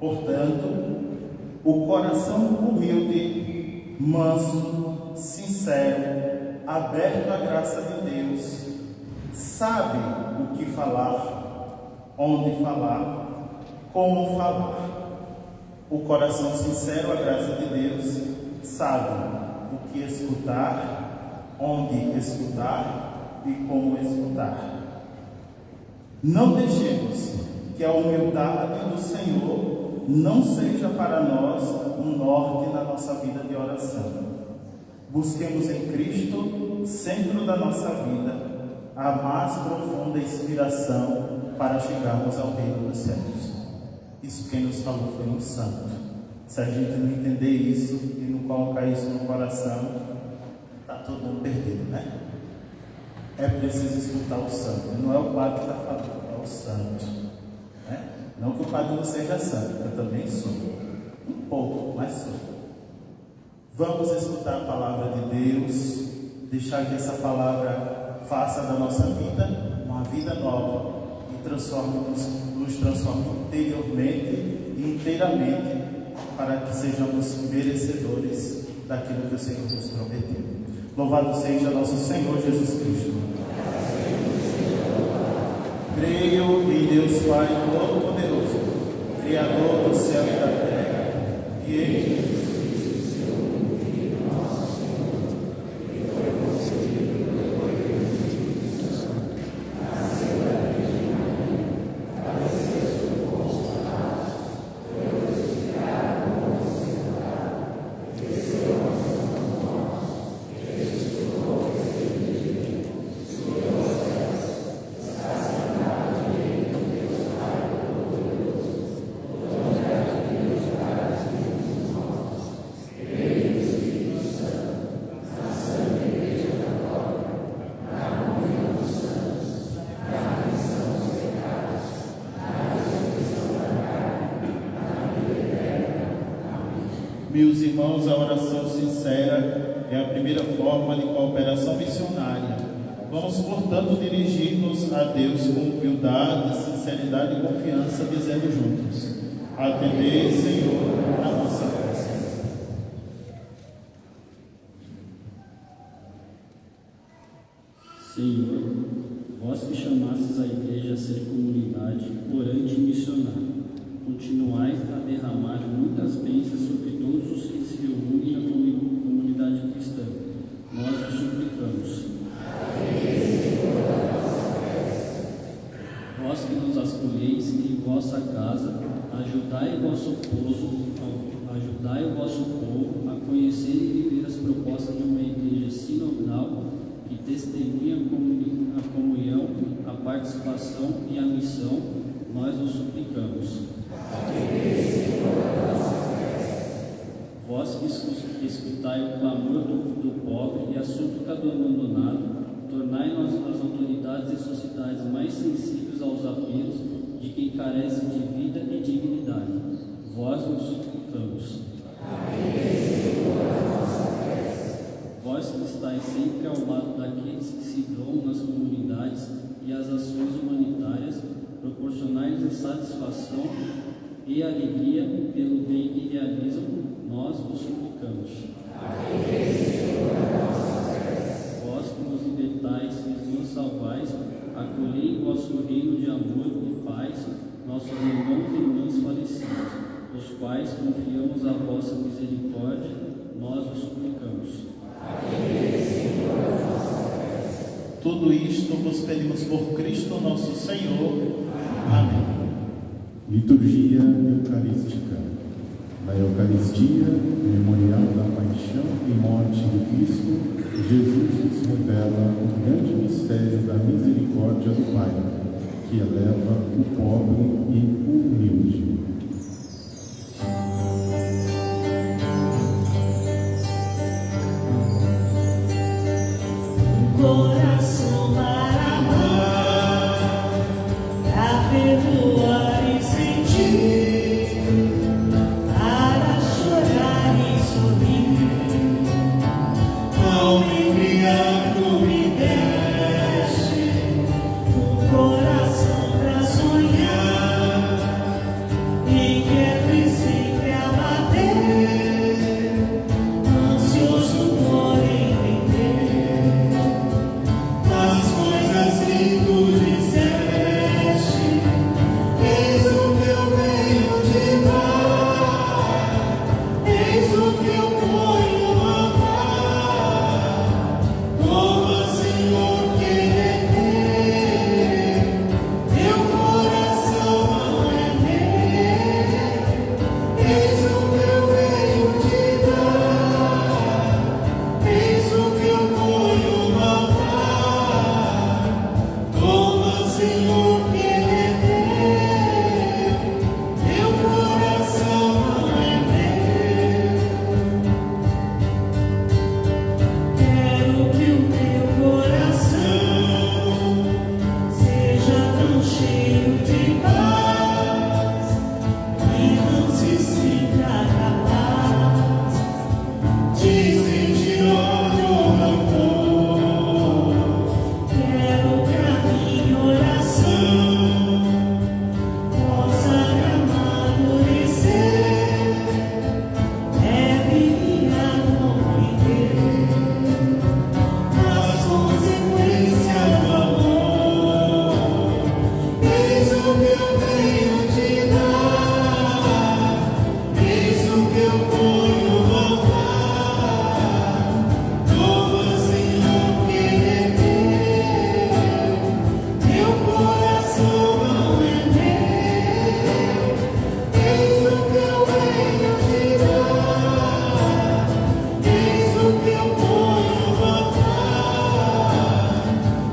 Portanto, o coração humilde, manso, sincero, aberto à graça de Deus, sabe o que falar, onde falar, como falar. O coração sincero à graça de Deus sabe o que escutar, onde escutar e como escutar. Não deixemos que a humildade do Senhor não seja para nós um norte na nossa vida de oração. Busquemos em Cristo, centro da nossa vida, a mais profunda inspiração para chegarmos ao reino dos céus. Isso quem nos falou foi um santo. Se a gente não entender isso e não colocar isso no coração, está todo mundo perdido, É preciso escutar o santo. Não é o padre que está falando, é o santo. Não que o padre não seja santo, eu também sou. Um pouco, mas sou. Vamos escutar a palavra de Deus, deixar que essa palavra faça da nossa vida uma vida nova e nos transforme interiormente e inteiramente para que sejamos merecedores daquilo que o Senhor nos prometeu. Louvado seja nosso Senhor Jesus Cristo. Creio em Deus Pai Todo-Poderoso, Criador do céu e da terra, e em Meus irmãos, a oração sincera é a primeira forma de cooperação missionária. Vamos, portanto, dirigir-nos a Deus com humildade, sinceridade e confiança, dizendo juntos: atendei, Senhor, a nossa prece. Senhor, Vós que chamastes a igreja a ser comunidade, orante e missionária, continuais a derramar muitas bênçãos sobre todos os que se reúnem na comunidade cristã. Nós vos suplicamos. Vós que nos acolheis em vossa casa, ajudai o vosso povo a conhecer e viver as propostas de uma igreja sinodal que testemunha a comunhão, a participação e a missão. Nós vos suplicamos. Vós que escutai o clamor do pobre e a súplica do abandonado, tornai-nos as autoridades e sociedades mais sensíveis aos apelos de quem carece de vida e dignidade. Vós vos suplicamos. Vós que estáis sempre ao lado daqueles que se doam nas comunidades e as ações humanitárias, proporcionai-lhes satisfação e alegria pelo bem que realizam. Nós vos suplicamos. Vós que nos libertais e nos salvais, acolhei em vosso reino de amor e paz nossos irmãos e irmãs falecidos, os quais confiamos a vossa misericórdia. Nós vos suplicamos. Tudo isto vos pedimos por Cristo nosso Senhor. Amém. Liturgia Eucarística. Na Eucaristia, memorial da paixão e morte de Cristo, Jesus nos revela o grande mistério da misericórdia do Pai, que eleva o pobre e o humilde. Coração para amar, para perdoar e sentir, para chorar e sorrir. Ao me criar, tu me deste um coração para sonhar e quero sempre a bater, ansioso por entender as coisas que tu disseste. Eis o que eu venho te dar, eis o que eu ponho a amar. Toma, Senhor, que é teu, meu coração não é meu. Eis o que eu venho te dar, eis o que eu ponho a amar. Toma, Senhor, que é teu, meu coração não é meu. Quero que o meu coração seja tão cheio de paz que não se sinta capaz de sentir ódio ou rancor. Quero que a minha oração possa amadurecer, leve-me a compreender as consequências do amor. Eis o que eu venho te dar, eis o que eu ponho a amar. Toma, Senhor, que é teu, meu coração não é meu. Eis o que eu venho te dar, eis o que eu ponho a amar.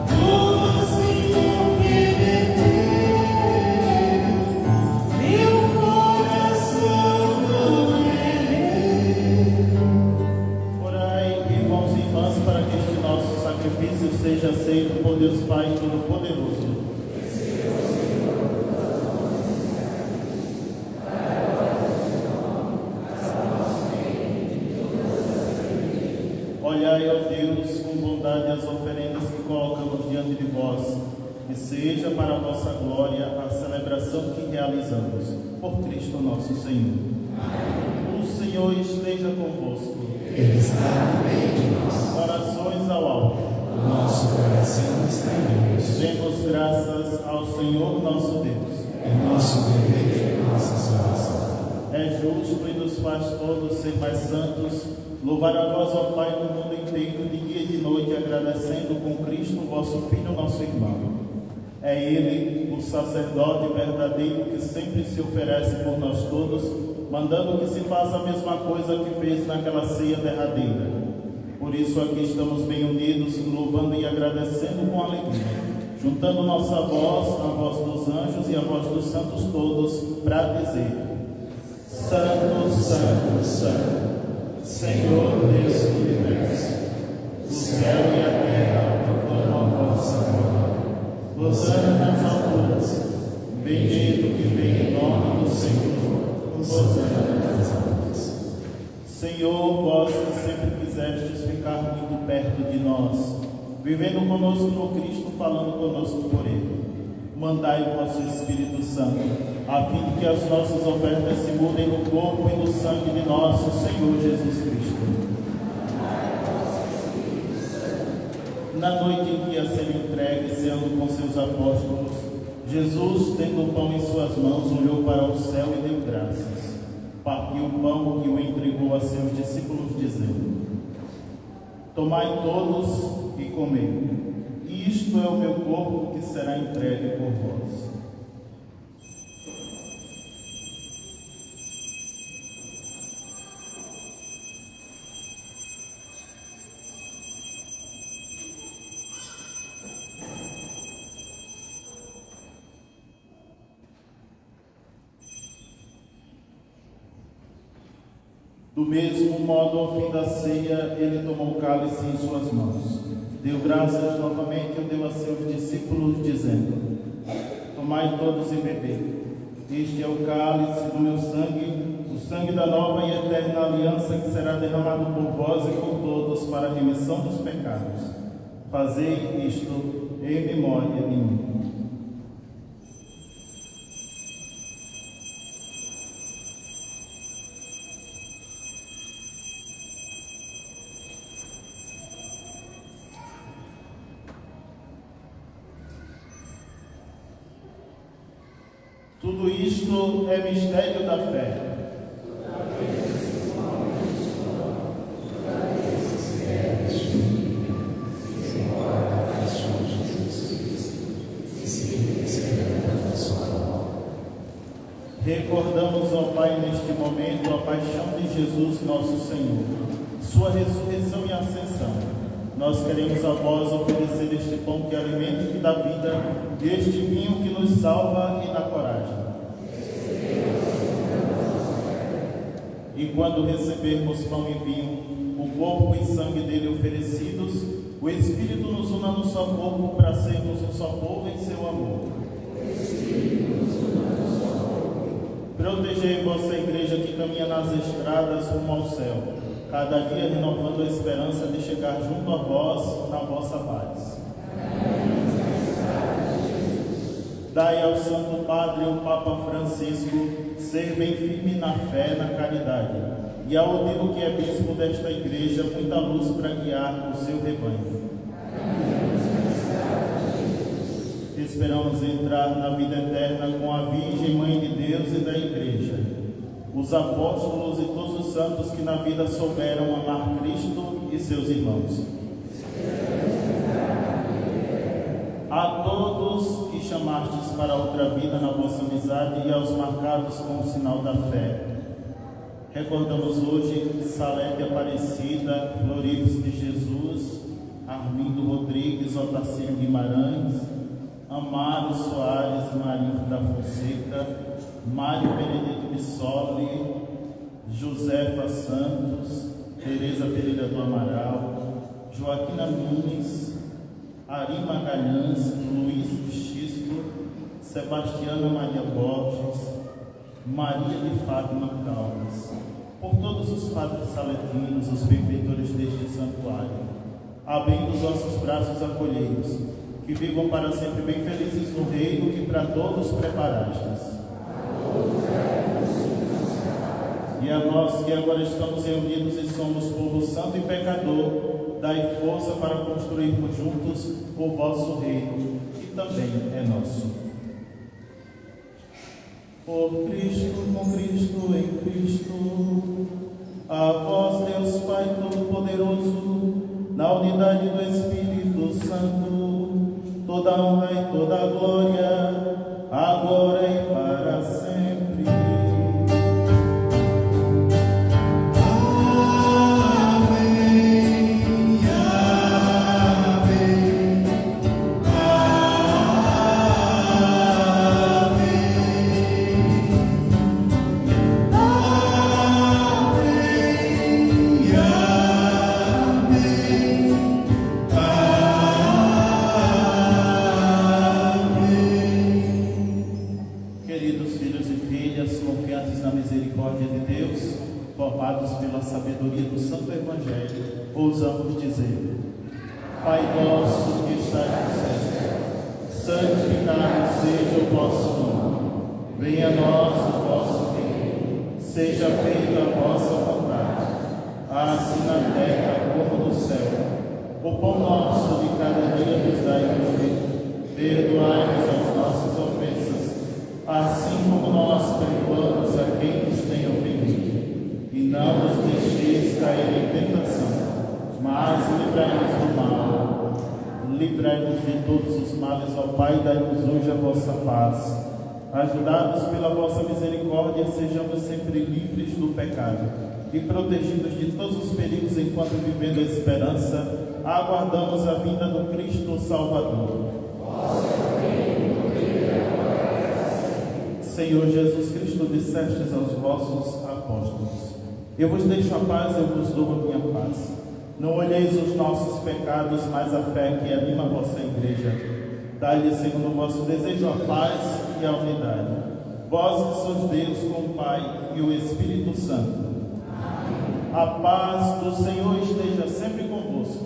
Toma, Senhor, que é teu, meu coração não é meu. Orai, irmãos e irmãs, para que este nosso sacrifício seja aceito por Deus Pai Todo-Poderoso. Olhai, ó Deus, com bondade as oferendas que colocamos diante de vós, e seja para a vossa glória a celebração que realizamos. Por Cristo nosso Senhor. O Senhor esteja convosco. Ele está no meio de nós. Orações ao alto. nosso coração está em Deus. Demos graças ao Senhor nosso Deus. É nosso dever e nossa salvação. É justo e nos faz todos ser mais santos, louvar a vós, ó Pai, no mundo inteiro, de dia e de noite, agradecendo com Cristo, vosso Filho, nosso irmão. É Ele, o sacerdote verdadeiro, que sempre se oferece por nós todos, mandando que se faça a mesma coisa que fez naquela ceia derradeira. Por isso aqui estamos bem unidos, louvando e agradecendo com alegria, juntando nossa voz, a voz dos anjos e a voz dos santos todos, para dizer: Santo, Santo, Santo, Senhor Deus do universo, o céu e a terra proclamam a vossa glória. Hosana nas alturas, bendito que vem em nome do Senhor, Hosana nas alturas. Senhor, vós que sempre quisestes ficar muito perto de nós, vivendo conosco no Cristo, falando conosco por Ele, mandai o vosso Espírito Santo, a fim de que as nossas ofertas se mudem no corpo e no sangue de nosso Senhor Jesus Cristo. Na noite em que ia ser entregue, ceando com seus apóstolos, Jesus, tendo o pão em suas mãos, olhou para o céu e deu graças. Partiu o pão e o entregou a seus discípulos, dizendo: Tomai todos e comei. Isto é o meu corpo que será entregue por vós. Do mesmo modo, ao fim da ceia, ele tomou o cálice em suas mãos, deu graças novamente e o deu a seus discípulos, dizendo: Tomai todos e bebei. Este é o cálice do meu sangue, o sangue da nova e eterna aliança, que será derramado por vós e por todos para a remissão dos pecados. Fazei isto em memória de mim. Tudo isto é mistério da fé. Recordamos, ó Pai, neste momento, a paixão de Jesus, nosso Senhor, sua ressurreição e ascensão. Nós queremos a vós oferecer este pão que alimenta e que dá vida, e este vinho que nos salva e dá coragem. E quando recebermos pão e vinho, o corpo e sangue dele oferecidos, o Espírito nos una no só corpo para sermos um só povo em seu amor. Protegei vossa igreja que caminha nas estradas rumo ao céu, cada dia renovando a esperança de chegar junto a vós na vossa paz. Dai ao Santo Padre, o Papa Francisco, ser bem firme na fé e na caridade, e ao Odilo, que é bispo desta igreja, muita luz para guiar o seu rebanho. Esperamos entrar na vida eterna com a Virgem Mãe de Deus e da Igreja, os apóstolos e todos os santos que na vida souberam amar Cristo e seus irmãos. A todos que chamastes para outra vida na vossa amizade e aos marcados com o sinal da fé, recordamos hoje Salete Aparecida, Florives de Jesus, Armindo Rodrigues, Otacílio Guimarães, Amaro Soares, Marinho da Fonseca, Mário Benedito Bissoli, Josefa Santos, Tereza Pereira do Amaral, Joaquina Nunes, Ari Magalhães, Luiz Xisto, Sebastiana Maria Borges, Maria de Fátima Caldas, por todos os padres saletinos, os benfeitores deste santuário, abrindo os vossos braços acolheiros, que vivam para sempre bem felizes no reino que para todos preparastes. E a nós que agora estamos reunidos e somos povo santo e pecador, dai força para construirmos juntos o vosso reino, que também é nosso. Por Cristo, com Cristo, em Cristo, a vós, Deus Pai Todo-Poderoso, na unidade do Espírito Santo, toda honra e toda glória, agora e para sempre. Pela sabedoria do Santo Evangelho, ousamos dizer: Pai nosso que estás no céu, santificado seja o vosso nome. Venha a nós o vosso reino. Seja feita a vossa vontade, assim na terra como no céu. O pão nosso de cada dia nos dai hoje. Perdoai-nos as nossas ofensas, assim como nós perdoamos a quem nos tem ofendido. E não nos deixeis cair em tentação, mas livrai-nos do mal. Livrai-nos de todos os males, ó Pai, dai-nos hoje a vossa paz. Ajudados pela vossa misericórdia, sejamos sempre livres do pecado e protegidos de todos os perigos, enquanto, vivendo a esperança, aguardamos a vinda do Cristo Salvador. Senhor Jesus Cristo, dissestes aos vossos apóstolos: eu vos deixo a paz, eu vos dou a minha paz. Não olheis os nossos pecados, mas a fé que anima a vossa igreja. Dai-lhe, segundo o vosso desejo, a paz e a unidade. Vós que sois Deus com o Pai e o Espírito Santo. A paz do Senhor esteja sempre convosco.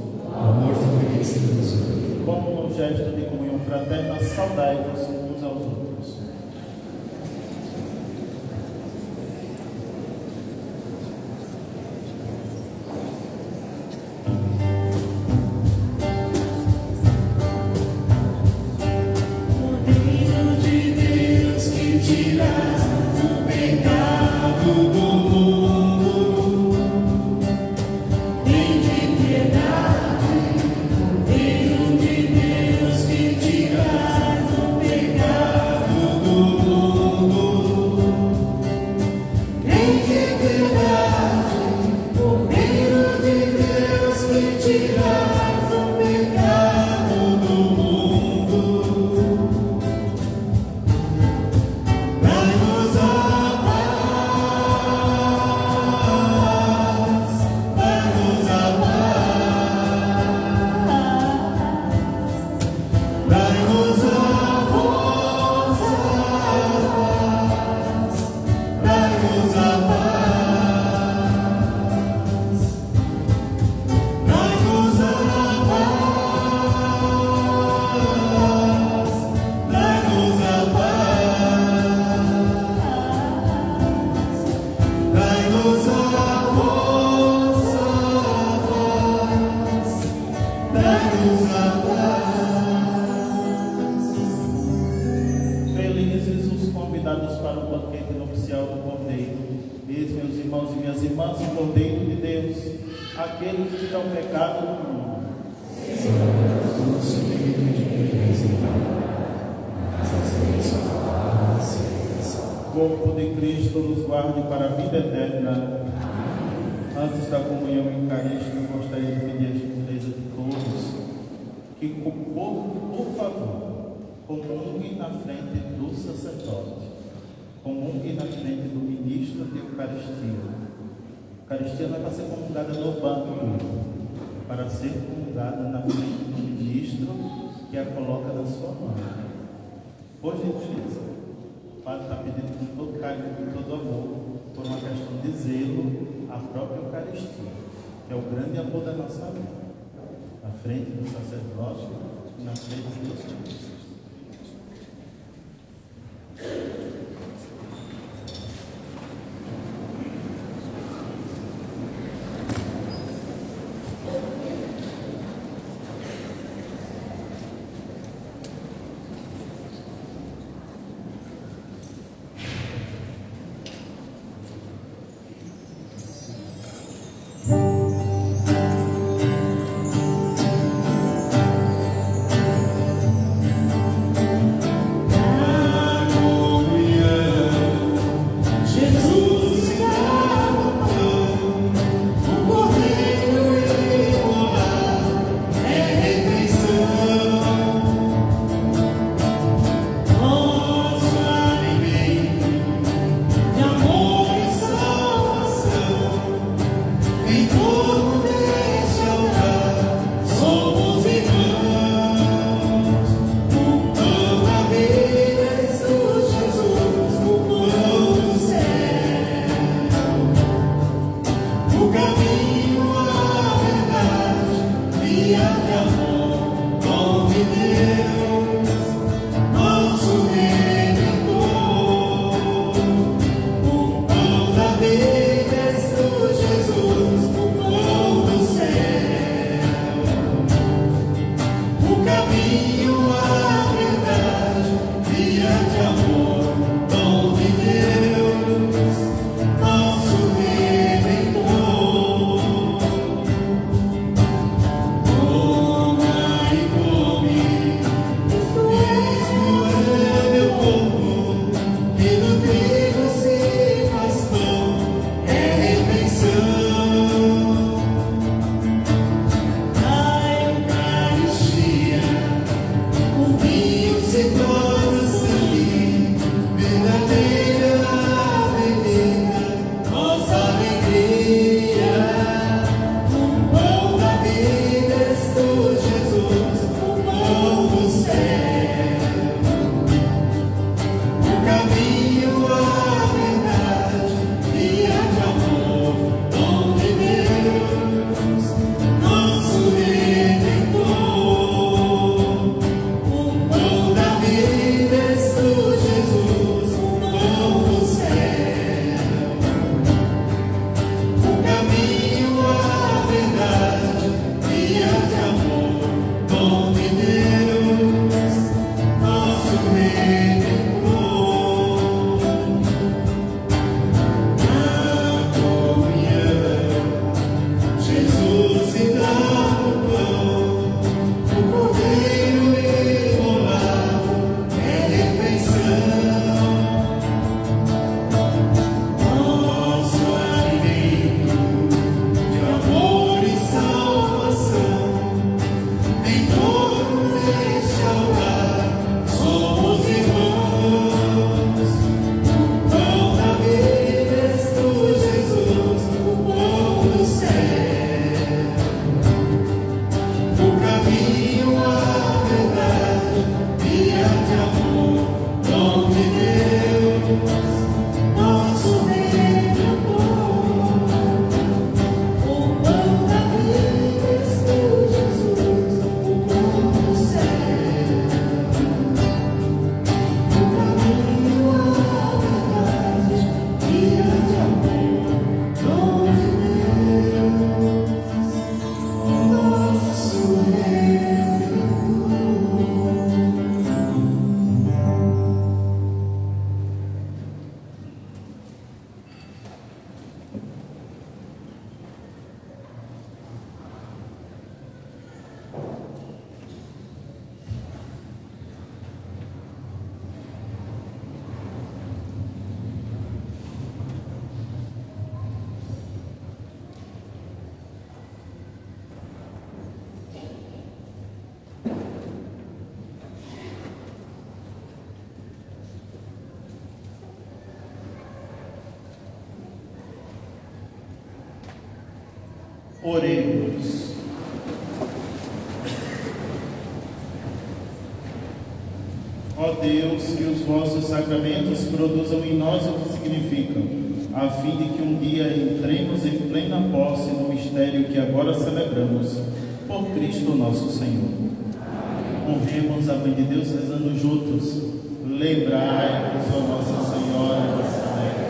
Como no gesto de comunhão fraterna, saudai-vos uns aos outros. Corpo de Cristo nos guarde para a vida eterna. Antes da comunhão eucarística, eu gostaria de pedir a gentileza de todos que, por favor, comungue na frente do sacerdote, comungue na frente do ministro de Eucaristia. A Eucaristia não é para ser comungada no banco, para ser comungada na frente do ministro que a coloca na sua mão. Por gentileza. O Padre está pedindo com todo carinho, com todo amor, por uma questão de zelo, a própria Eucaristia, que é o grande amor da nossa vida, na frente do sacerdote e na frente dos ministros. Oremos. Ó Deus, que os vossos sacramentos produzam em nós o que significam, a fim de que um dia entremos em plena posse no mistério que agora celebramos, por Cristo nosso Senhor. Honremos a Mãe de Deus rezando juntos. Lembrai-vos, ó Nossa Senhora de Salete.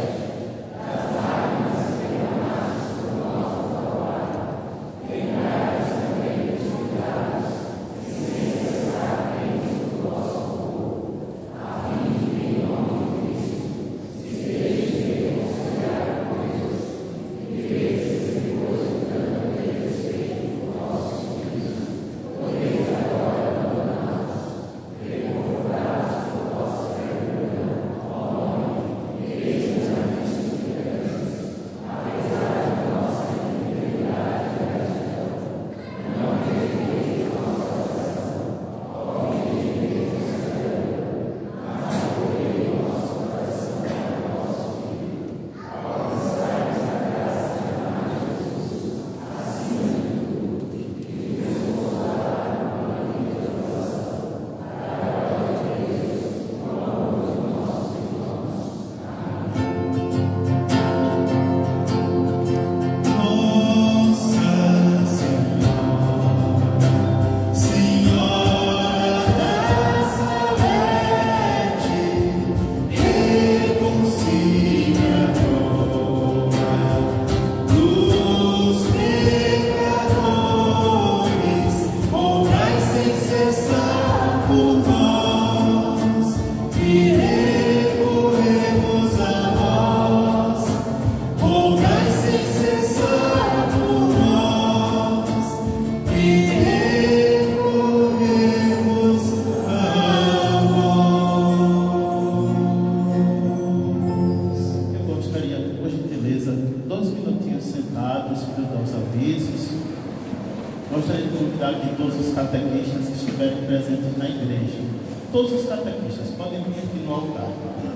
Gostaria de convidar aqui todos os catequistas que estiverem presentes na igreja. Todos os catequistas podem vir aqui no altar.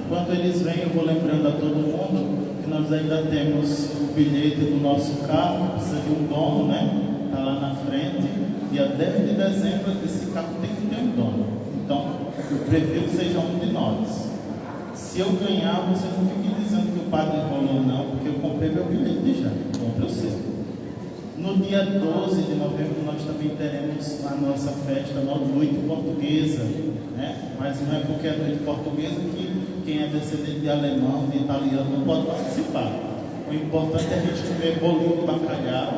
Enquanto eles vêm, eu vou lembrando a todo mundo que nós ainda temos o bilhete do nosso carro, precisa de um dono, né? Está lá na frente. Dia 10 de dezembro, esse carro tem que ter um dono. Então, eu prefiro que seja um de nós. Se eu ganhar, você não fique dizendo que o padre enrolou, não, porque eu comprei meu bilhete já. Compre o seu. No dia 12 de novembro, nós também teremos a nossa festa, a noite portuguesa, né? Mas não é porque é noite portuguesa que quem é descendente de alemão, de italiano, não pode participar. O importante é a gente comer bolinho de bacalhau,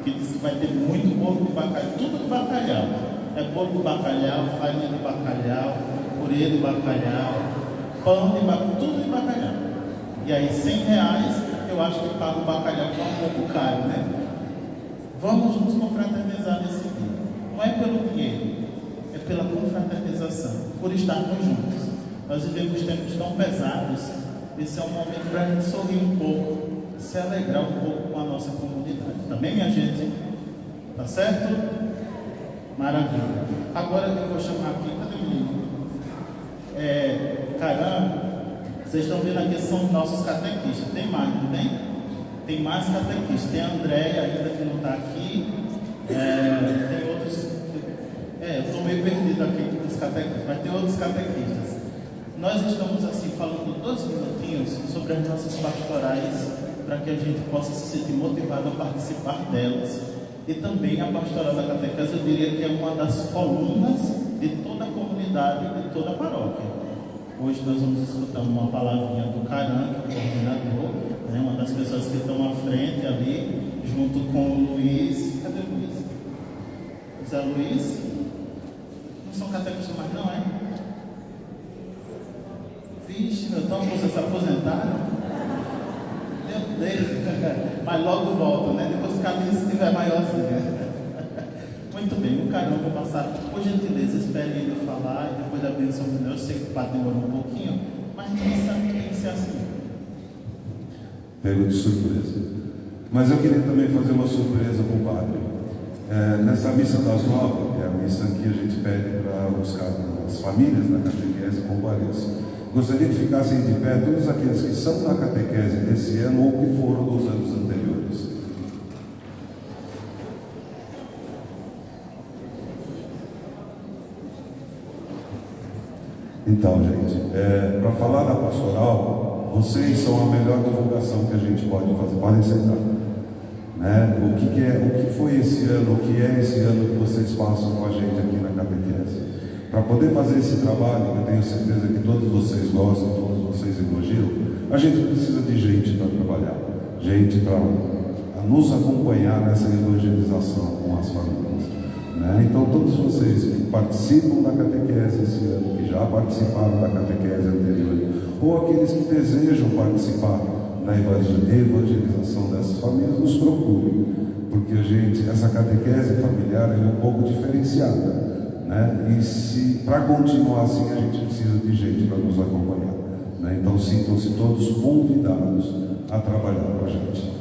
que diz que vai ter muito bolo de bacalhau, tudo de bacalhau. É bolo de bacalhau, farinha de bacalhau, purê de bacalhau, pão de bacalhau, tudo de bacalhau. E aí, R$100, eu acho que paga o bacalhau, que é um pouco caro, né? Vamos nos confraternizar nesse dia. Não é pelo dinheiro, é pela confraternização, por estarmos juntos. Nós vivemos tempos tão pesados, esse é um momento para a gente sorrir um pouco, se alegrar um pouco com a nossa comunidade. Também, minha gente? Tá certo? Maravilha. Agora eu vou chamar aqui, cadê o menino? Caramba, vocês estão vendo aqui, são nossos catequistas. Tem mais, não tem? Tem mais catequistas. Tem a Andréia ainda que não está aqui. Tem outros. Eu estou meio perdido aqui dos catequistas, mas tem outros catequistas. Nós estamos assim falando 2 minutinhos sobre as nossas pastorais, para que a gente possa se sentir motivado a participar delas. E também a pastoral da catequese, eu diria que é uma das colunas de toda a comunidade, de toda a paróquia. Hoje nós vamos escutar uma palavrinha do Caran, que é o coordenador, né, uma das pessoas que estão à frente ali, junto com o Luiz. Cadê o Luiz? Zé Luiz? Não são catequistas mais não, é? Vixe, meu Deus, vocês se aposentaram? Meu Deus, mas logo voltam, né? Depois que a missa estiver maiorzinha. Muito bem, o Carão vou passar, por gentileza, espere ele falar e depois da bênção de Deus. Eu sei que o padre demorou um pouquinho, mas não sabe tem que ser assim. Pego de surpresa. Mas eu queria também fazer uma surpresa com o padre. Nessa missa das 9, que é a missa que a gente pede para buscar as famílias da catequese compareçam. Gostaria que ficassem de pé todos aqueles que são da catequese desse ano ou que foram dos anos anteriores. Então, gente, para falar da pastoral, vocês são a melhor divulgação que a gente pode fazer. Podem sentar. Né? O que foi esse ano, o que é esse ano que vocês passam com a gente aqui na catequese? Para poder fazer esse trabalho, eu tenho certeza que todos vocês gostam, todos vocês elogiam, a gente precisa de gente para trabalhar, gente para nos acompanhar nessa evangelização com as famílias. Né? Então, todos vocês que participam da catequese esse ano, que já participaram da catequese anterior, ou aqueles que desejam participar da evangelização dessas famílias, nos procurem, porque essa catequese familiar é um pouco diferenciada. Né? E para continuar assim, a gente precisa de gente para nos acompanhar. Né? Então, sintam-se todos convidados a trabalhar com a gente.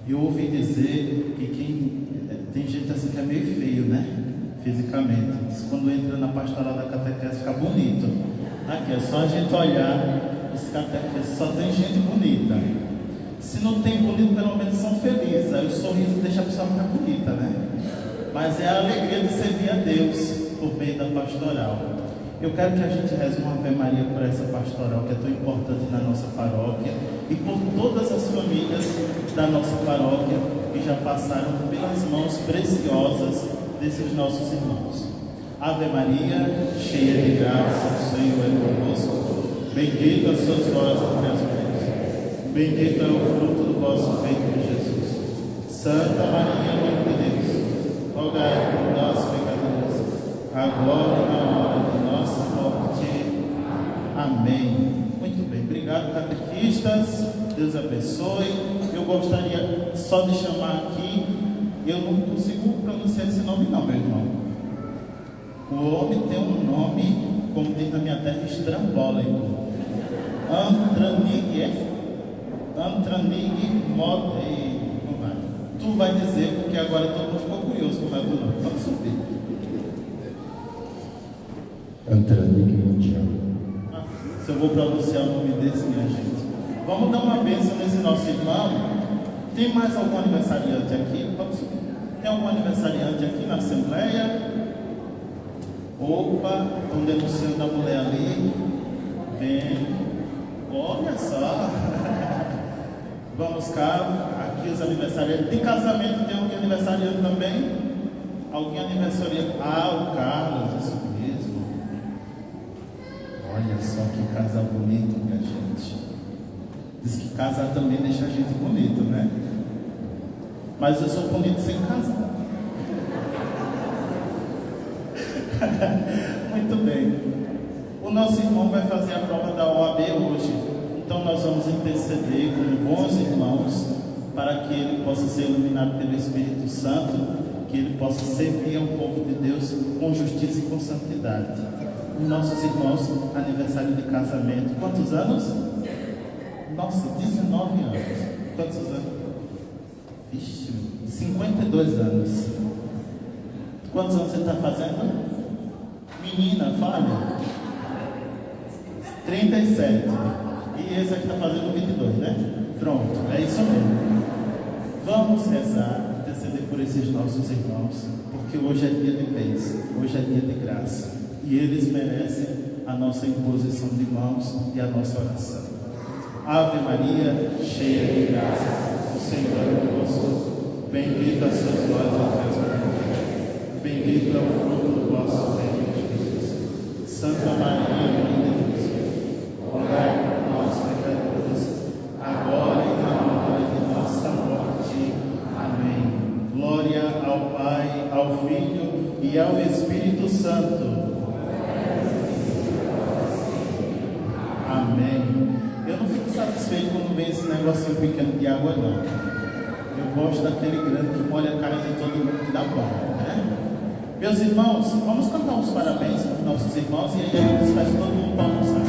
Eu ouvi dizer que tem gente assim que é meio feio, né? Fisicamente. Quando entra na pastoral da catequese fica bonito. Aqui é só a gente olhar, esse catequese só tem gente bonita. Se não tem bonito, pelo menos são felizes. Aí o sorriso deixa a pessoa ficar bonita, né? Mas é a alegria de servir a Deus por meio da pastoral. Eu quero que a gente reze uma Ave Maria por essa pastoral que é tão importante na nossa paróquia e por todas as famílias da nossa paróquia que já passaram pelas mãos preciosas desses nossos irmãos. Ave Maria, cheia de graça, o Senhor é convosco. Bendita sois vós entre as mulheres. Bendito é o fruto do vosso ventre, Jesus. Santa Maria, Mãe de Deus, rogai por nós, pecadores, agora e na hora de nossa morte. Amém. Muito bem, obrigado, catequistas. Deus abençoe. Eu gostaria só de chamar aqui, eu não consigo pronunciar esse nome não, meu irmão. O homem tem um nome, como diz na minha terra, estrambólico. Antranig Modei. Tu vai dizer, porque agora todo mundo ficou curioso como é o nome. Pode subir. Antranig Mundial. Se eu vou pronunciar o nome desse, minha gente. Vamos dar uma bênção nesse nosso irmão. Tem mais algum aniversariante aqui? Pode subir. Tem algum aniversariante aqui na Assembleia? Opa, estão denunciando a mulher ali. Vem. Olha só. Vamos cá. Aqui os aniversariantes. Tem casamento, tem alguém aniversariante também? Alguém aniversariante? Ah, o Carlos, isso mesmo. Olha só que casal bonito, minha gente. Diz que casar também deixa a gente bonito, né? Mas eu sou bonito sem casar. Muito bem. O nosso irmão vai fazer a prova da OAB hoje. Então nós vamos interceder como bons irmãos para que ele possa ser iluminado pelo Espírito Santo, que ele possa servir ao povo de Deus com justiça e com santidade. Nossos irmãos, aniversário de casamento. Quantos anos? Nossa, 19 anos. Quantos anos? Vixe, 52 anos. Quantos anos você está fazendo? Menina, fala. 37. E esse aqui está fazendo 22, né? Pronto, é isso mesmo. Vamos rezar, interceder por esses nossos irmãos, porque hoje é dia de bênção, hoje é dia de graça. E eles merecem a nossa imposição de mãos e a nossa oração. Ave Maria, cheia de graça, o Senhor é convosco. Bendita sois vós entre as mulheres. Bendito é o fruto do vosso ventre, Jesus. Santa Maria, Mãe de Deus, rogai por nós, pecadores, agora e na hora de nossa morte. Amém. Glória ao Pai, ao Filho e ao Espírito Santo. Amém. Eu não fico satisfeito quando vem esse negocinho pequeno de água, não. Eu gosto daquele grande que molha a cara de todo mundo que dá banho, né? Meus irmãos, vamos cantar uns parabéns para os nossos irmãos e aí a gente faz todo mundo para almoçar.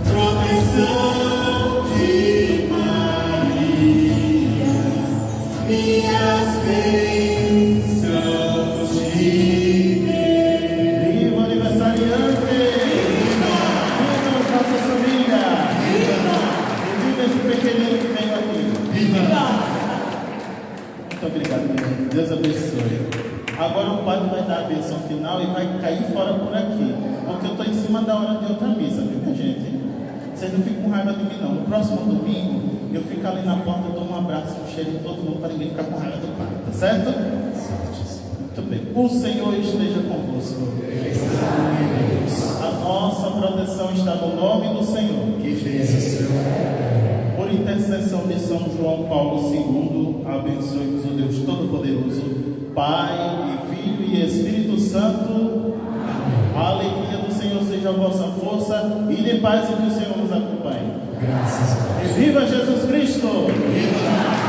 Tropeçamos Muito obrigado, minha gente. Deus abençoe. Agora o padre vai dar a bênção final e vai cair fora por aqui, porque eu estou em cima da hora de outra missa, viu, minha gente? Vocês não ficam com raiva de mim, não. No próximo domingo, eu fico ali na porta, eu dou um abraço, um cheiro em todo mundo, para ninguém ficar com raiva do padre, tá certo? Muito bem. O Senhor esteja convosco. A nossa proteção está no nome do Senhor, que fez o Senhor. Por intercessão de São João Paulo II, abençoe-vos o Deus Todo-Poderoso, Pai, e Filho e Espírito Santo. A alegria do Senhor seja a vossa força, e de paz e que o Senhor nos acompanhe. Graças a Deus. E viva Jesus Cristo! Viva!